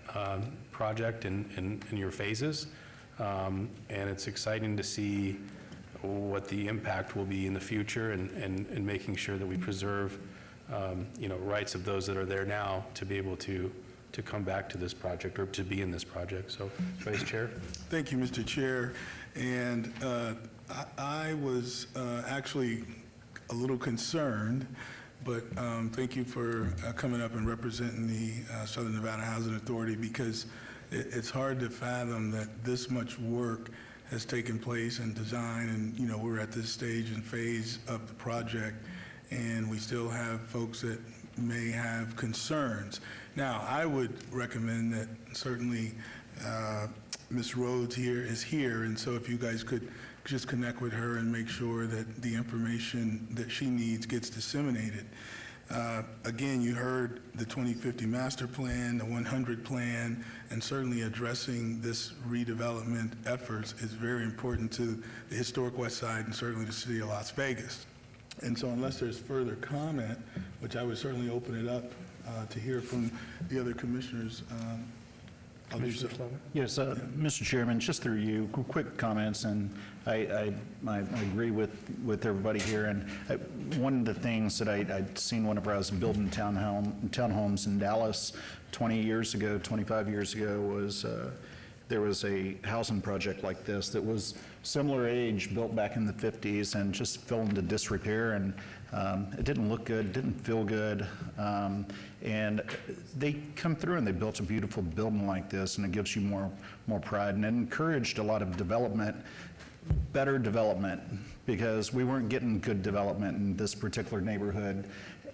Speaker 1: project in your phases. And it's exciting to see what the impact will be in the future, and making sure that we preserve, rights of those that are there now to be able to come back to this project or to be in this project. So, Vice Chair.
Speaker 5: Thank you, Mr. Chair. And I was actually a little concerned, but thank you for coming up and representing the Southern Nevada Housing Authority, because it's hard to fathom that this much work has taken place and design, and we're at this stage and phase of the project, and we still have folks that may have concerns. Now, I would recommend that certainly Ms. Rhodes is here, and so if you guys could just connect with her and make sure that the information that she needs gets disseminated. Again, you heard the 2050 master plan, the 100 plan, and certainly addressing this redevelopment efforts is very important to the historic West Side and certainly the city of Las Vegas. And so unless there's further comment, which I would certainly open it up to hear from the other commissioners, I'll do so.
Speaker 7: Yes, Mr. Chairman, just through you, quick comments, and I agree with everybody here. And one of the things that I'd seen whenever I was building townhomes in Dallas 20 years ago, 25 years ago, was there was a housing project like this that was similar age, built back in the 50s, and just fell into disrepair, and it didn't look good, didn't feel good, and they come through and they built a beautiful building like this, and it gives you more pride, and it encouraged a lot of development, better development, because we weren't getting good development in this particular neighborhood,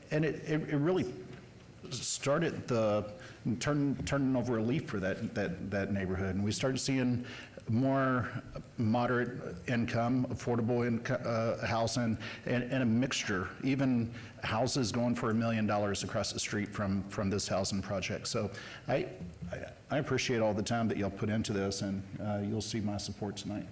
Speaker 7: and it really started turning over a leaf for that neighborhood, and we started seeing more moderate income, affordable housing, and a mixture, even houses going for $1 million across the street from this housing project. So I appreciate all the time that y'all put into this, and you'll see my support tonight.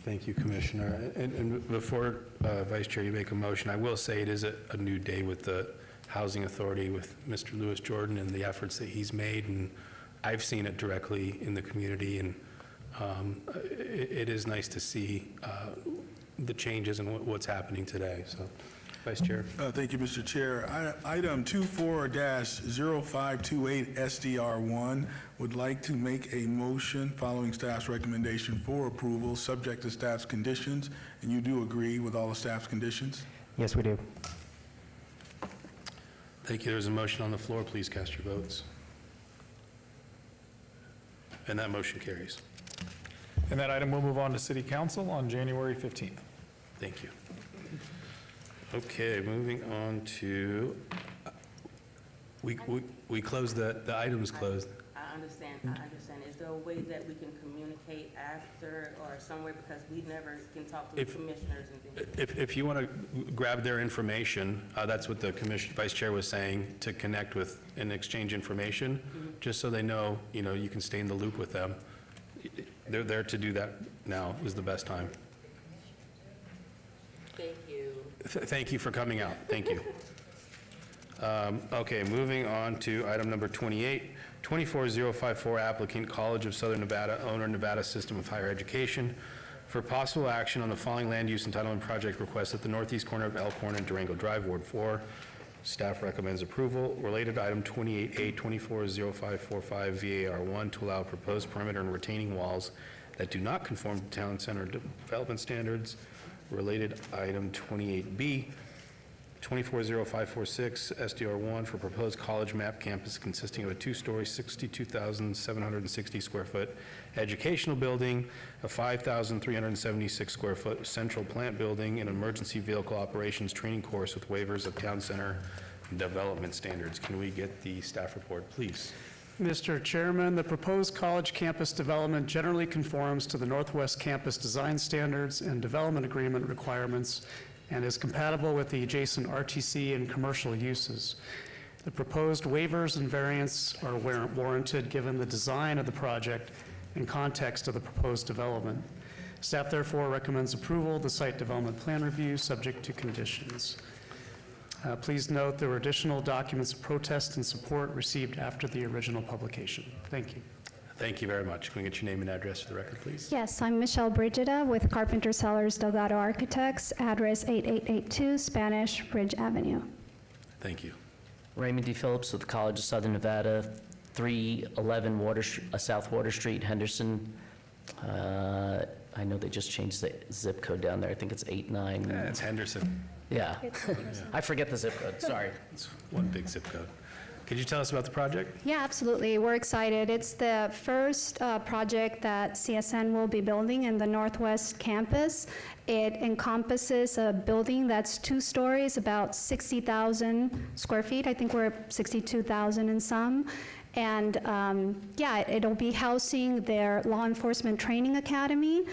Speaker 1: Thank you, Commissioner. And before, Vice Chair, you make a motion, I will say it is a new day with the Housing Authority, with Mr. Lewis Jordan and the efforts that he's made, and I've seen it directly in the community, and it is nice to see the changes and what's happening today. So, Vice Chair.
Speaker 5: Thank you, Mr. Chair. Item 24-0528 SDR1 would like to make a motion following staff's recommendation for approval, subject to staff's conditions, and you do agree with all the staff's conditions?
Speaker 23: Yes, we do.
Speaker 1: Thank you. There's a motion on the floor. Please cast your votes. And that motion carries.
Speaker 3: And that item will move on to City Council on January 15th.
Speaker 1: Thank you. Okay, moving on to, we closed the items closed.
Speaker 25: I understand. Is there a way that we can communicate after or somewhere, because we never can talk to the commissioners and things?
Speaker 1: If you want to grab their information, that's what the Vice Chair was saying, to connect with and exchange information, just so they know, you can stay in the loop with them. They're there to do that now, is the best time.
Speaker 25: Thank you.
Speaker 1: Thank you for coming out. Thank you. Okay, moving on to item number 28, 24054, applicant College of Southern Nevada, owner Nevada System of Higher Education, for possible action on the following land use entitlement project request at the northeast corner of Elkhorn and Durango Drive, Ward 4. Staff recommends approval. Related item 28A 240545 VAR1 to allow proposed perimeter and retaining walls that do not conform to town center development standards. Related item 28B 240546 SDR1 for proposed college map campus consisting of a two-story, 62,760 square foot educational building, a 5,376 square foot central plant building, and an emergency vehicle operations training course with waivers of town center development standards. Can we get the staff report, please?
Speaker 9: Mr. Chairman, the proposed college campus development generally conforms to the Northwest Campus Design Standards and Development Agreement requirements and is compatible with the adjacent RTC and commercial uses. The proposed waivers and variants are warranted given the design of the project and context of the proposed development. Staff therefore recommends approval of the site development plan review subject to conditions. Please note there were additional documents of protest and support received after the original publication. Thank you.
Speaker 1: Thank you very much. Can we get your name and address for the record, please?
Speaker 14: Yes, I'm Michelle Brigida with Carpenter Sellers Delgado Architects, address 8882 Spanish Bridge Avenue.
Speaker 1: Thank you.
Speaker 20: Raymond D. Phillips with the College of Southern Nevada, 311 South Water Street, Henderson. I know they just changed the zip code down there. I think it's 89.
Speaker 1: Yeah, it's Henderson.
Speaker 20: Yeah. I forget the zip code, sorry.
Speaker 1: It's one big zip code. Could you tell us about the project?
Speaker 14: Yeah, absolutely. We're excited. It's the first project that CSN will be building in the Northwest Campus. It encompasses a building that's 2 stories, about 60,000 square feet. I think we're at 62,000 and some. And yeah, it'll be housing their law enforcement training academy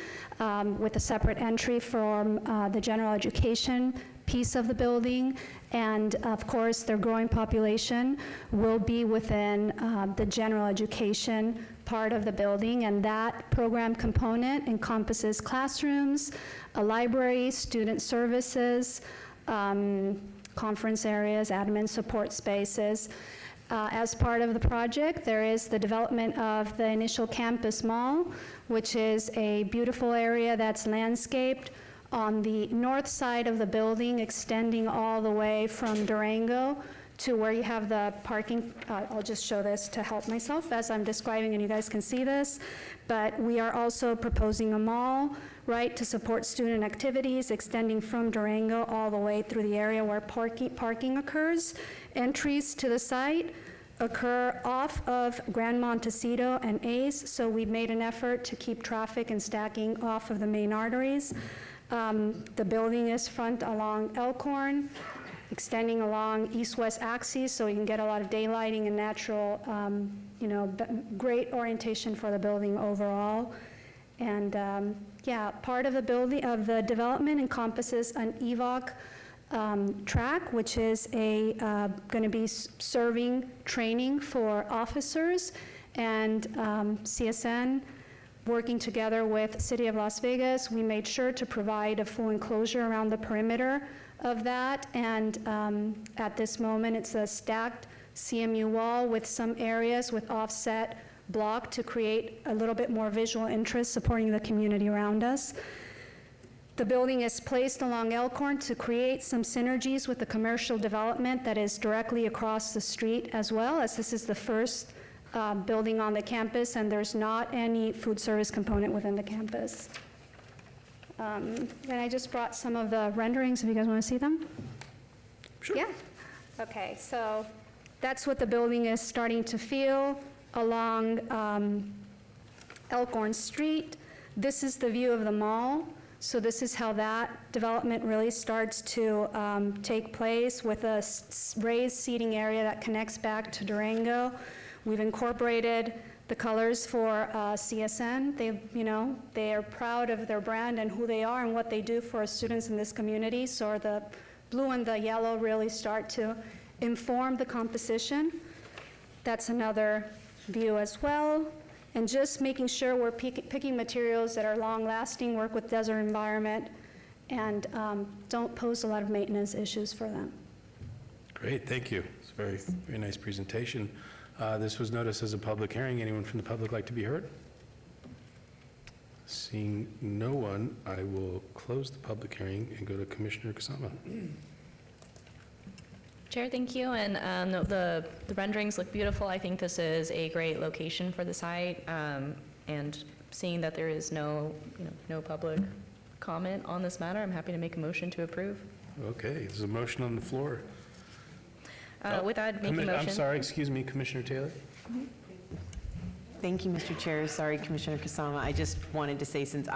Speaker 14: with a separate entry from the general education piece of the building. And of course, their growing population will be within the general education part of the building. And that program component encompasses classrooms, a library, student services, conference areas, admin support spaces. As part of the project, there is the development of the initial campus mall, which is a beautiful area that's landscaped on the north side of the building, extending all the way from Durango to where you have the parking. I'll just show this to help myself as I'm describing, and you guys can see this. But we are also proposing a mall, right, to support student activities, extending from Durango all the way through the area where parking occurs. Entries to the site occur off of Grand Montecito and Ace, so we've made an effort to keep traffic and stacking off of the main arteries. The building is front along Elkhorn, extending along east-west axes, so you can get a lot of daylighting and natural, great orientation for the building overall. And yeah, part of the building, of the development encompasses an EVOC track, which is going to be serving training for officers, and CSN, working together with City of Las Vegas, we made sure to provide a full enclosure around the perimeter of that. And at this moment, it's a stacked CMU wall with some areas with offset block to create a little bit more visual interest supporting the community around us. The building is placed along Elkhorn to create some synergies with the commercial development that is directly across the street, as well as this is the first building on the campus, and there's not any food service component within the campus. And I just brought some of the renderings if you guys want to see them. Sure. Yeah. Okay, so that's what the building is starting to feel along Elkhorn Street. This is the view of the mall. So this is how that development really starts to take place, with a raised seating area that connects back to Durango. We've incorporated the colors for CSN. They are proud of their brand and who they are and what they do for students in this community. So the blue and the yellow really start to inform the composition. That's another view as well. And just making sure we're picking materials that are long-lasting, work with desert environment, and don't pose a lot of maintenance issues for them.
Speaker 1: Great, thank you. It's a very, very nice presentation. This was noticed as a public hearing. Anyone from the public like to be heard? Seeing no one, I will close the public hearing and go to Commissioner Kasama.
Speaker 15: Chair, thank you. And the renderings look beautiful. I think this is a great location for the site. And seeing that there is no public comment on this matter, I'm happy to make a motion to approve.
Speaker 1: Okay, there's a motion on the floor.
Speaker 15: With that, make a motion.
Speaker 1: I'm sorry, excuse me, Commissioner Taylor?
Speaker 2: Thank you, Mr. Chair. Sorry, Commissioner Kasama. I just wanted to say, since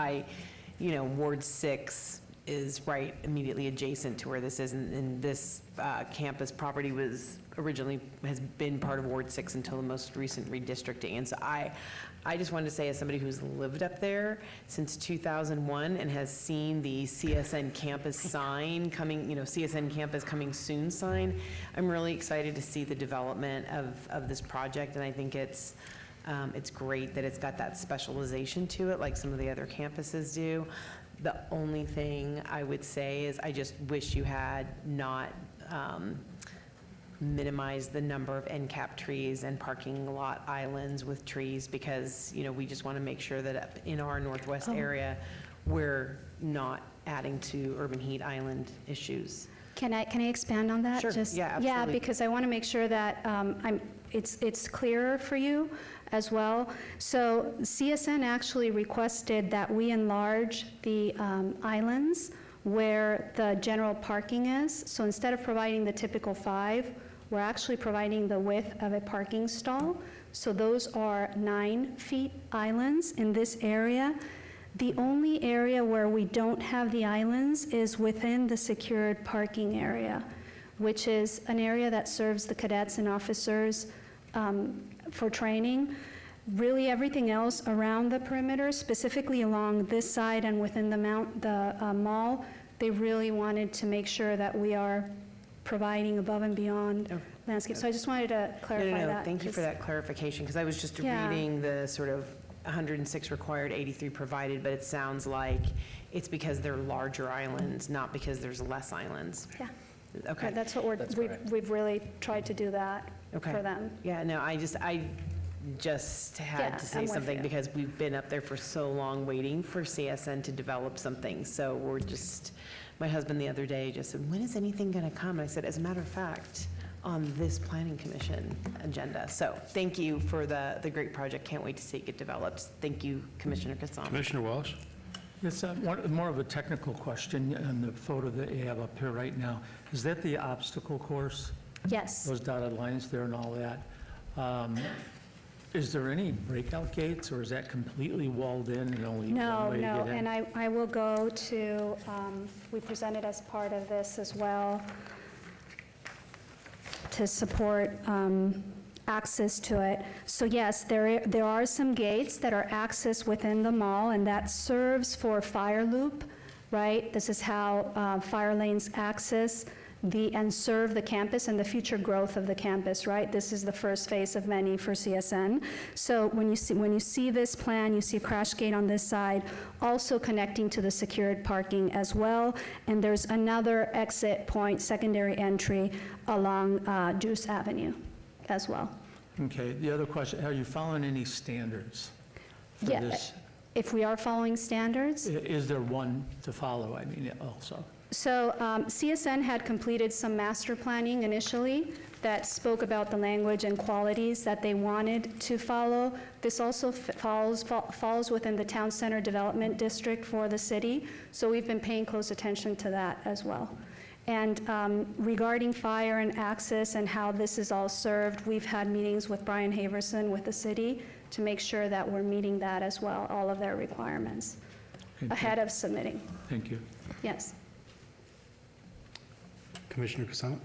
Speaker 2: Ward 6 is right immediately adjacent to where this is, and this campus property has been part of Ward 6 until the most recent redistricting. And so I just wanted to say, as somebody who's lived up there since 2001 and has seen the CSN campus sign coming, CSN campus coming soon sign, I'm really excited to see the development of this project, and I think it's great that it's got that specialization to it like some of the other campuses do. The only thing I would say is I just wish you had not minimized the number of end cap trees and parking lot islands with trees, because, we just want to make sure that in our northwest area, we're not adding to urban heat island issues.
Speaker 14: Can I expand on that?
Speaker 2: Sure. Yeah, absolutely.
Speaker 14: Yeah, because I want to make sure that it's clearer for you as well. So CSN actually requested that we enlarge the islands where the general parking is. So instead of providing the typical 5, we're actually providing the width of a parking stall. So those are 9 feet islands in this area. The only area where we don't have the islands is within the secured parking area, which is an area that serves the cadets and officers for training. Really everything else around the perimeter, specifically along this side and within the mall, they really wanted to make sure that we are providing above and beyond landscape. So I just wanted to clarify that.
Speaker 2: Thank you for that clarification, because I was just reading the sort of 106 required, 83 provided, but it sounds like it's because they're larger islands, not because there's less islands.
Speaker 14: Yeah.
Speaker 2: Okay.
Speaker 14: That's what we've really tried to do that for them.
Speaker 2: Yeah, no, I just had to say something because we've been up there for so long waiting for CSN to develop something. So my husband the other day just said, when is anything going to come? And I said, as a matter of fact, on this planning commission agenda. So thank you for the great project. Can't wait to see it get developed. Thank you, Commissioner Kasama.
Speaker 1: Commissioner Walsh?
Speaker 4: Yes, more of a technical question on the photo that you have up here right now. Is that the obstacle course?
Speaker 14: Yes.
Speaker 4: Those dotted lines there and all that. Is there any breakout gates, or is that completely walled in and only one way to get in?
Speaker 14: And I will go to, we presented as part of this as well to support access to it. So yes, there are some gates that are accessed within the mall, and that serves for fire loop, right? This is how fire lanes access and serve the campus and the future growth of the campus, right? This is the first phase of many for CSN. So when you see this plan, you see a crash gate on this side, also connecting to the secured parking as well. And there's another exit point, secondary entry along Juice Avenue as well.
Speaker 4: Okay, the other question, are you following any standards for this?
Speaker 14: If we are following standards?
Speaker 4: Is there one to follow, I mean, also?
Speaker 14: So CSN had completed some master planning initially that spoke about the language and qualities that they wanted to follow. This also falls within the Town Center Development District for the city, so we've been paying close attention to that as well. And regarding fire and access and how this is all served, we've had meetings with Brian Haverson with the city to make sure that we're meeting that as well, all of their requirements, ahead of submitting.
Speaker 4: Thank you.
Speaker 14: Yes.
Speaker 1: Commissioner Kasama?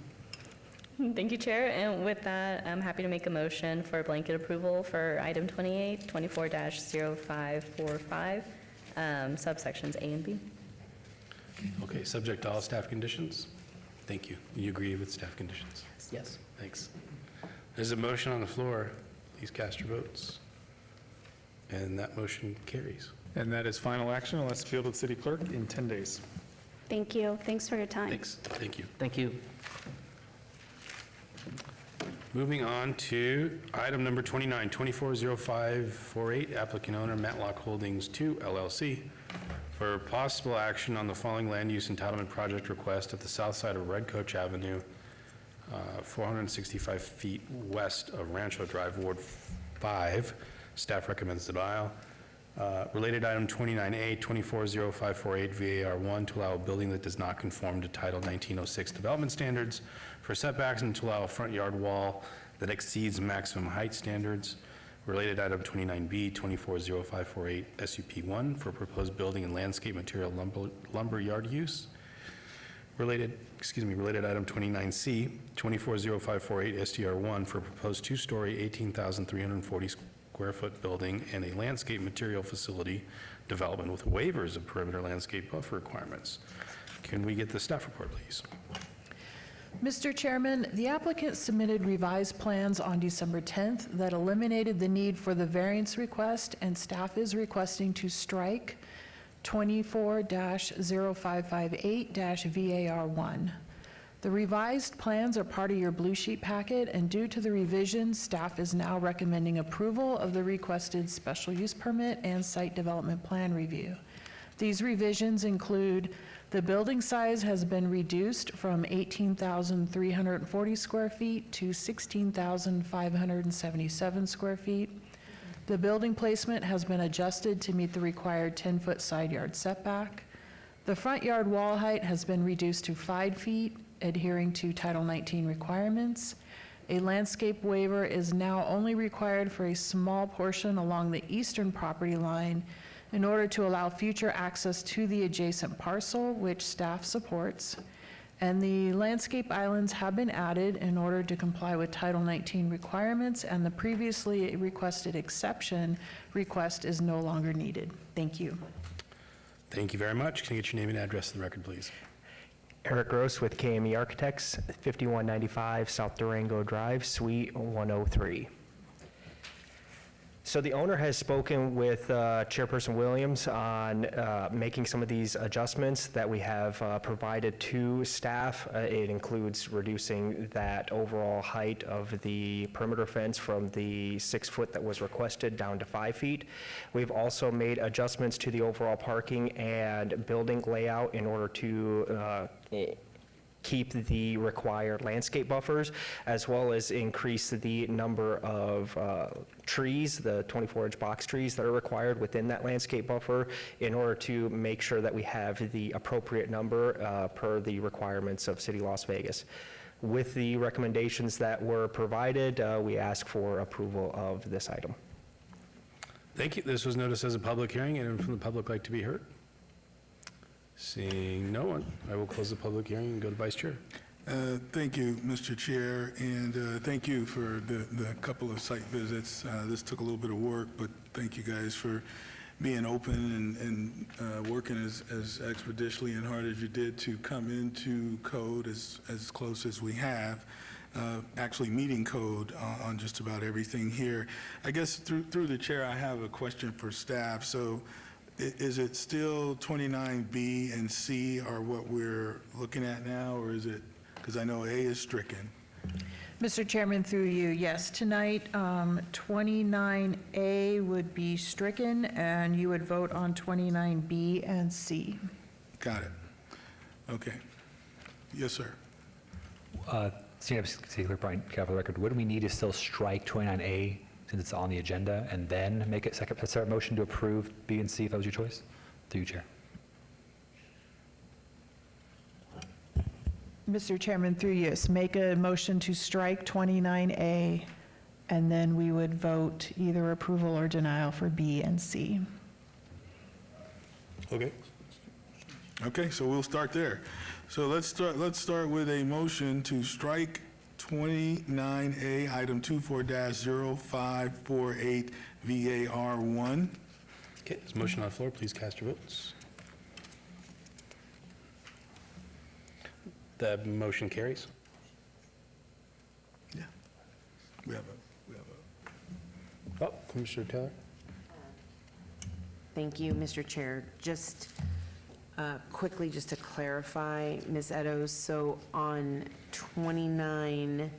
Speaker 15: Thank you, Chair. And with that, I'm happy to make a motion for blanket approval for item 28, 24-0545, subsections A and B.
Speaker 1: Okay, subject to all staff conditions? Thank you. You agree with staff conditions?
Speaker 20: Yes.
Speaker 1: Thanks. There's a motion on the floor. Please cast your votes. And that motion carries.
Speaker 3: And that is final action unless appealed to the city clerk in 10 days.
Speaker 14: Thank you. Thanks for your time.
Speaker 1: Thanks. Thank you.
Speaker 20: Thank you.
Speaker 1: Moving on to item number 29, 240548, applicant owner Matlock Holdings 2 LLC for possible action on the following land use entitlement project request at the south side of Red Coach Avenue, 465 feet west of Rancho Drive, Ward 5. Staff recommends denial. Related item 29A, 240548 VAR1, to allow a building that does not conform to Title 1906 development standards for setbacks and to allow a front yard wall that exceeds maximum height standards. Related item 29B, 240548 SUP1, for proposed building and landscape material lumber yard use. Related item 29C, 240548 SDR1, for proposed two-story, 18,340 square foot building and a landscape material facility development with waivers of perimeter landscape buffer requirements. Can we get the staff report, please?
Speaker 6: Mr. Chairman, the applicant submitted revised plans on December 10th that eliminated the need for the variance request, and staff is requesting to strike 24-0558-VAR1. The revised plans are part of your blue sheet packet, and due to the revisions, staff is now recommending approval of the requested special use permit and site development plan review. These revisions include: the building size has been reduced from 18,340 square feet to 16,577 square feet. The building placement has been adjusted to meet the required 10-foot side yard setback. The front yard wall height has been reduced to 5 feet, adhering to Title 19 requirements. A landscape waiver is now only required for a small portion along the eastern property line in order to allow future access to the adjacent parcel, which staff supports. And the landscape islands have been added in order to comply with Title 19 requirements, and the previously requested exception request is no longer needed. Thank you.
Speaker 1: Thank you very much. Can I get your name and address in the record, please?
Speaker 23: Eric Gross with KME Architects, 5195 South Durango Drive, Suite 103. So the owner has spoken with Chairperson Williams on making some of these adjustments that we have provided to staff. It includes reducing that overall height of the perimeter fence from the 6 foot that was requested down to 5 feet. We've also made adjustments to the overall parking and building layout in order to keep the required landscape buffers, as well as increase the number of trees, the 24-inch box trees that are required within that landscape buffer, in order to make sure that we have the appropriate number per the requirements of City Las Vegas. With the recommendations that were provided, we ask for approval of this item.
Speaker 1: Thank you. This was noticed as a public hearing. Anyone from the public like to be heard? Seeing no one, I will close the public hearing and go to Vice Chair.
Speaker 5: Thank you, Mr. Chair, and thank you for the couple of site visits. This took a little bit of work, but thank you guys for being open and working as expeditiously and hard as you did to come into code as close as we have, actually meeting code on just about everything here. I guess through the chair, I have a question for staff. So is it still 29B and C are what we're looking at now, or is it, because I know A is stricken?
Speaker 6: Mr. Chairman, through you, yes, tonight 29A would be stricken, and you would vote on 29B and C.
Speaker 5: Got it. Okay. Yes, sir.
Speaker 16: Senior Clerk Brian, for the record, what do we need to still strike 29A since it's on the agenda, and then make it separate motion to approve B and C if that was your choice? Through you, Chair.
Speaker 6: Mr. Chairman, through you, yes, make a motion to strike 29A, and then we would vote either approval or denial for B and C.
Speaker 5: Okay. Okay, so we'll start there. So let's start with a motion to strike 29A, item 24-0548 VAR1.
Speaker 1: Okay, there's a motion on the floor. Please cast your votes. The motion carries.
Speaker 5: Yeah. We have a.
Speaker 1: Oh, Commissioner Taylor.
Speaker 2: Thank you, Mr. Chair. Just quickly, just to clarify, Ms. Eddowes, so on 29B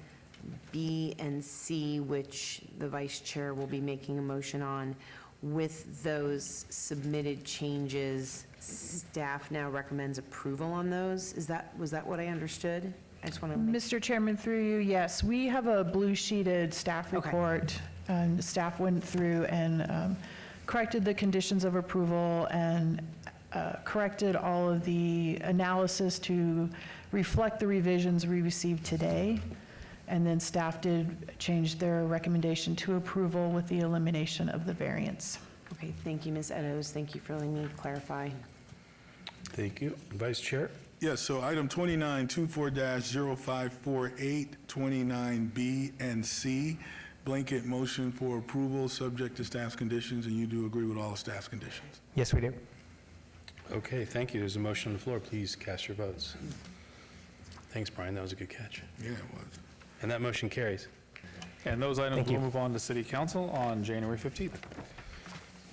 Speaker 2: and C, which the Vice Chair will be making a motion on, with those submitted changes, staff now recommends approval on those? Was that what I understood? I just want to
Speaker 6: Mr. Chairman, through you, yes, we have a blue sheeted staff report, and staff went through and corrected the conditions of approval and corrected all of the analysis to reflect the revisions we received today. And then staff did change their recommendation to approval with the elimination of the variance.
Speaker 2: Okay, thank you, Ms. Eddowes. Thank you for letting me clarify.
Speaker 1: Thank you. Vice Chair?
Speaker 5: Yes, so item 2924-0548, 29B and C, blanket motion for approval, subject to staff's conditions, and you do agree with all the staff's conditions?
Speaker 16: Yes, we do.
Speaker 1: Okay, thank you. There's a motion on the floor. Please cast your votes. Thanks, Brian. That was a good catch.
Speaker 5: Yeah, it was.
Speaker 1: And that motion carries.
Speaker 3: And those items will move on to City Council on January 15th.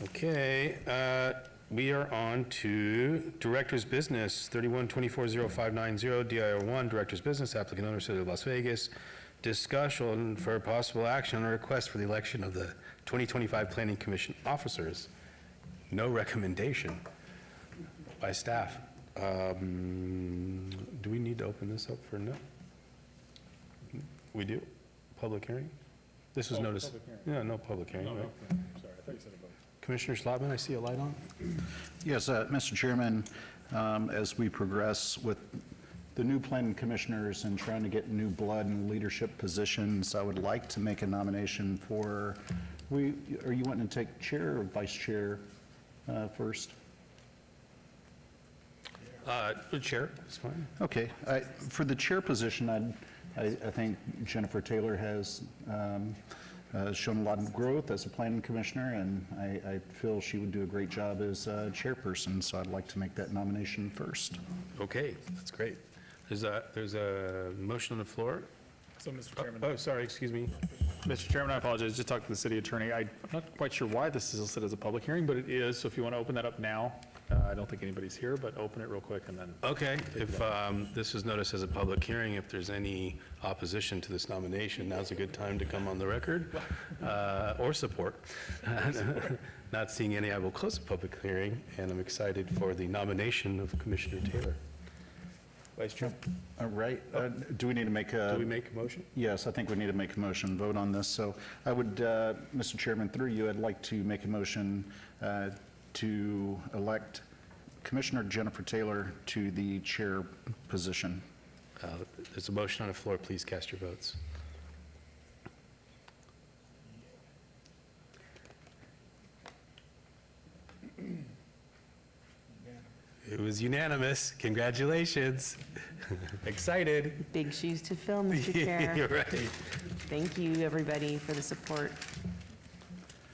Speaker 1: Okay, we are on to Director's Business, 31240590, DIR1, Director's Business, applicant owner, City of Las Vegas. Discussion for possible action on a request for the election of the 2025 Planning Commission officers. No recommendation by staff. Do we need to open this up for no? We do? Public hearing? This was noticed. Yeah, no public hearing, right?
Speaker 3: Sorry, I thought you said a vote.
Speaker 1: Commissioner Slotman, I see a light on.
Speaker 7: Yes, Mr. Chairman, as we progress with the new planning commissioners and trying to get new blood in leadership positions, I would like to make a nomination for, are you wanting to take chair or vice chair first?
Speaker 1: The chair, it's fine.
Speaker 7: Okay, for the chair position, I think Jennifer Taylor has shown a lot of growth as a planning commissioner, and I feel she would do a great job as chairperson, so I'd like to make that nomination first.
Speaker 1: Okay, that's great. There's a motion on the floor.
Speaker 3: So, Mr. Chairman.
Speaker 1: Oh, sorry, excuse me.
Speaker 3: Mr. Chairman, I apologize. Just talked to the city attorney. I'm not quite sure why this is listed as a public hearing, but it is. So if you want to open that up now, I don't think anybody's here, but open it real quick and then.
Speaker 1: Okay, if this is noticed as a public hearing, if there's any opposition to this nomination, now's a good time to come on the record or support. Not seeing any, I will close the public hearing, and I'm excited for the nomination of Commissioner Taylor. Vice Chair?
Speaker 7: All right, do we need to make a?
Speaker 1: Do we make a motion?
Speaker 7: Yes, I think we need to make a motion, vote on this. So I would, Mr. Chairman, through you, I'd like to make a motion to elect Commissioner Jennifer Taylor to the chair position.
Speaker 1: There's a motion on the floor. Please cast your votes. It was unanimous. Congratulations. Excited.
Speaker 2: Big shoes to fill, Mr. Chair.
Speaker 1: You're right.
Speaker 2: Thank you, everybody, for the support.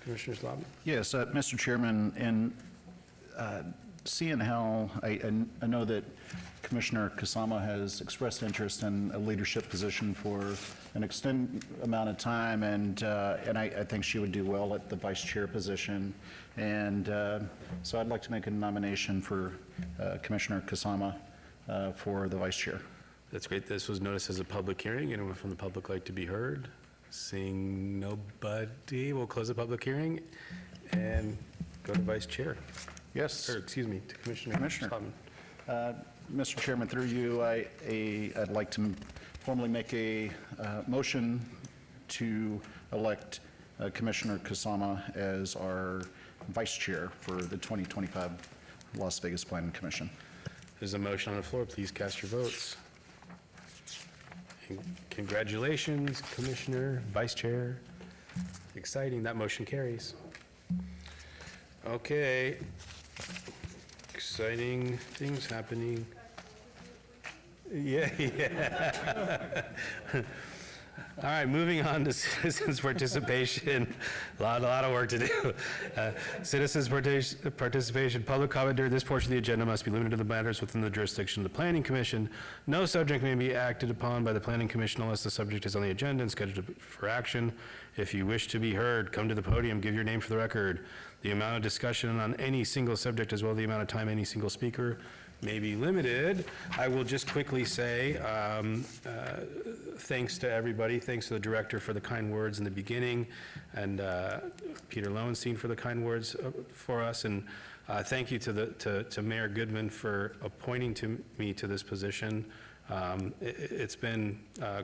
Speaker 1: Commissioner Slotman?
Speaker 7: Yes, Mr. Chairman, and seeing how, I know that Commissioner Kasama has expressed interest in a leadership position for an extended amount of time, and I think she would do well at the vice chair position. And so I'd like to make a nomination for Commissioner Kasama for the vice chair.
Speaker 1: That's great. This was noticed as a public hearing. Anyone from the public like to be heard? Seeing nobody, we'll close the public hearing and go to vice chair.
Speaker 7: Yes.
Speaker 1: Or, excuse me, to Commissioner Slotman.
Speaker 7: Mr. Chairman, through you, I'd like to formally make a motion to elect Commissioner Kasama as our vice chair for the 2025 Las Vegas Planning Commission.
Speaker 1: There's a motion on the floor. Please cast your votes. Congratulations, Commissioner, Vice Chair. Exciting. That motion carries. Okay. Exciting things happening. Yeah. All right, moving on to citizens' participation. A lot of work to do. Citizens' participation, public comment during this portion of the agenda must be limited to the matters within the jurisdiction of the Planning Commission. No subject may be acted upon by the Planning Commission unless the subject is on the agenda and scheduled for action. If you wish to be heard, come to the podium, give your name for the record. The amount of discussion on any single subject as well as the amount of time any single speaker may be limited. I will just quickly say thanks to everybody. Thanks to the director for the kind words in the beginning, and Peter Lowenstein for the kind words for us. And thank you to Mayor Goodman for appointing me to this position. It's been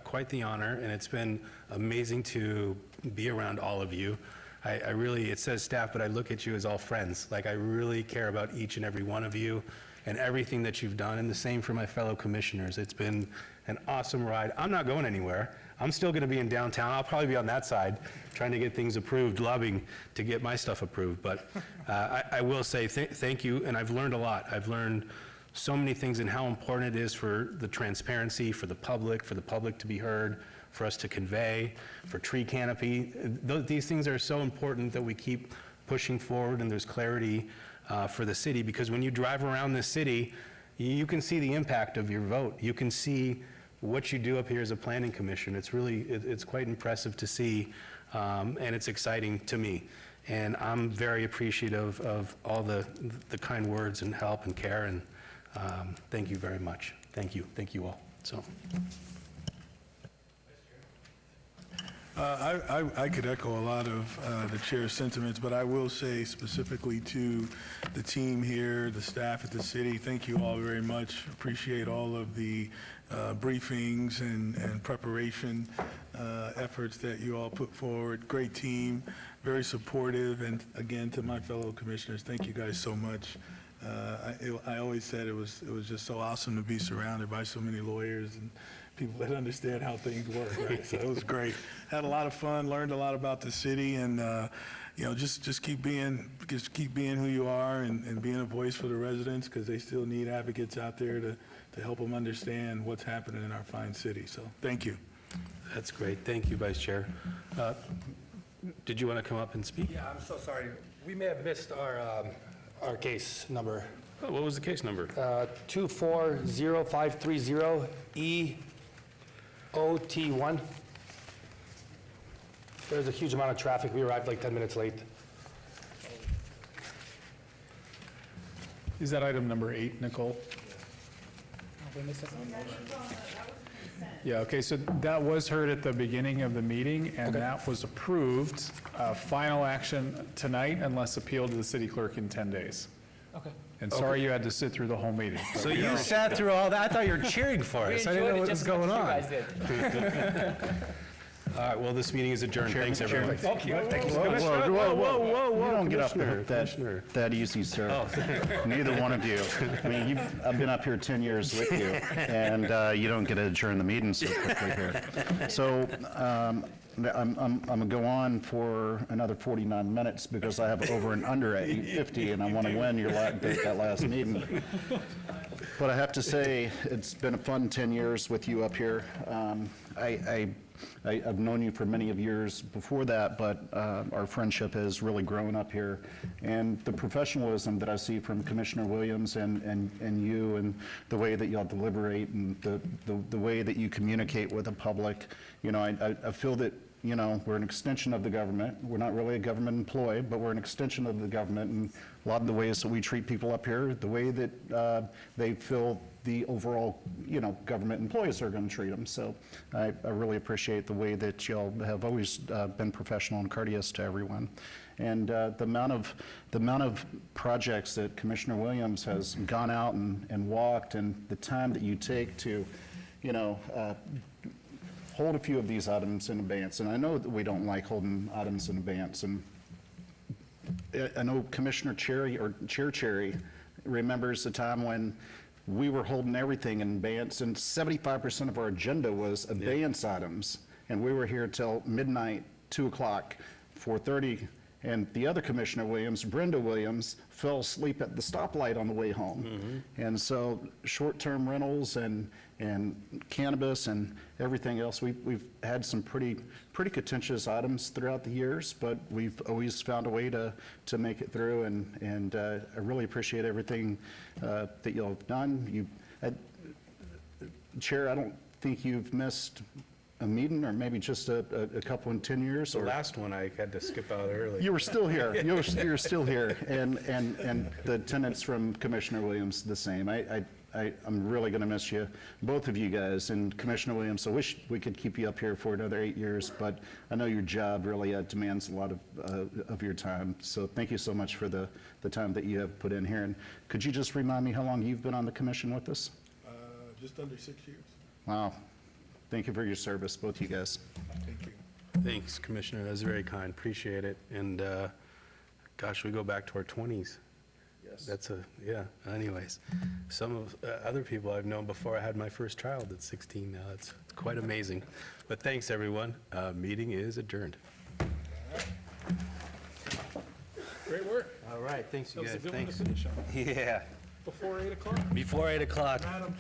Speaker 1: quite the honor, and it's been amazing to be around all of you. I really, it says staff, but I look at you as all friends. Like, I really care about each and every one of you and everything that you've done, and the same for my fellow commissioners. It's been an awesome ride. I'm not going anywhere. I'm still going to be in downtown. I'll probably be on that side, trying to get things approved, lobbying to get my stuff approved. But I will say thank you, and I've learned a lot. I've learned so many things and how important it is for the transparency, for the public to be heard, for us to convey, for tree canopy. These things are so important that we keep pushing forward, and there's clarity for the city, because when you drive around this city, you can see the impact of your vote. You can see what you do up here as a planning commission. It's really, it's quite impressive to see, and it's exciting to me. And I'm very appreciative of all the kind words and help and care, and thank you very much. Thank you all. So.
Speaker 5: I could echo a lot of the chair's sentiments, but I will say specifically to the team here, the staff at the city, thank you all very much. Appreciate all of the briefings and preparation efforts that you all put forward. Great team, very supportive, and again, to my fellow commissioners, thank you guys so much. I always said it was just so awesome to be surrounded by so many lawyers and people that understand how things work, right? So it was great. Had a lot of fun, learned a lot about the city, and just keep being who you are and being a voice for the residents, because they still need advocates out there to help them understand what's happening in our fine city. So thank you.
Speaker 1: That's great. Thank you, Vice Chair. Did you want to come up and speak?
Speaker 8: Yeah, I'm so sorry. We may have missed our case number.
Speaker 1: Oh, what was the case number?
Speaker 8: 240530EOT1. There's a huge amount of traffic. We arrived like 10 minutes late.
Speaker 3: Is that item number 8, Nicole? Yeah, okay, so that was heard at the beginning of the meeting, and that was approved. Final action tonight unless appealed to the city clerk in 10 days.
Speaker 8: Okay.
Speaker 3: And sorry you had to sit through the whole meeting.
Speaker 1: So you sat through all that? I thought you were cheering for us. I didn't know what was going on. All right, well, this meeting is adjourned. Thanks, everyone.
Speaker 8: Thank you. Thank you.
Speaker 7: You don't get up that easy, sir. Neither one of you. I mean, I've been up here 10 years with you, and you don't get to adjourn the meeting so quickly here. So I'm going to go on for another 49 minutes because I have over and under at 8:50, and I want to win that last meeting. But I have to say, it's been a fun 10 years with you up here. I've known you for many of years before that, but our friendship has really grown up here. And the professionalism that I see from Commissioner Williams and you, and the way that y'all deliberate, and the way that you communicate with the public, I feel that, we're an extension of the government. We're not really a government employee, but we're an extension of the government. And a lot of the ways that we treat people up here, the way that they feel the overall, government employees are going to treat them. So I really appreciate the way that y'all have always been professional and courteous to everyone. And the amount of projects that Commissioner Williams has gone out and walked, and the time that you take to, hold a few of these items in advance. And I know that we don't like holding items in advance. And I know Commissioner Cherry, or Chair Cherry, remembers the time when we were holding everything in advance, and 75% of our agenda was advance items. And we were here till midnight, 2 o'clock, 4:30. And the other Commissioner Williams, Brenda Williams, fell asleep at the stoplight on the way home. And so short-term rentals and cannabis and everything else, we've had some pretty contentious items throughout the years, but we've always found a way to make it through, and I really appreciate everything that y'all have done. Chair, I don't think you've missed a meeting, or maybe just a couple in 10 years.
Speaker 1: The last one, I had to skip out early.
Speaker 7: You were still here. You were still here, and the attendance from Commissioner Williams the same. I'm really going to miss you, both of you guys. And Commissioner Williams, I wish we could keep you up here for another 8 years, but I know your job really demands a lot of your time. So thank you so much for the time that you have put in here. And could you just remind me how long you've been on the commission with us?
Speaker 5: Just under 6 years.
Speaker 7: Wow. Thank you for your service, both of you guys.
Speaker 5: Thank you.
Speaker 1: Thanks, Commissioner. That's very kind. Appreciate it. And gosh, we go back to our 20s.
Speaker 5: Yes.
Speaker 1: That's yeah. Anyways, some of other people I've known before I had my first child at 16 now. It's quite amazing. But thanks, everyone. Meeting is adjourned.
Speaker 24: Great work.
Speaker 1: All right. Thanks, you
Speaker 24: That was
Speaker 1: guys.
Speaker 24: a good one to
Speaker 1: Thanks.
Speaker 24: finish on.
Speaker 1: Yeah.
Speaker 24: Before 8 o'clock.
Speaker 1: Before 8 o'clock.
Speaker 24: Madam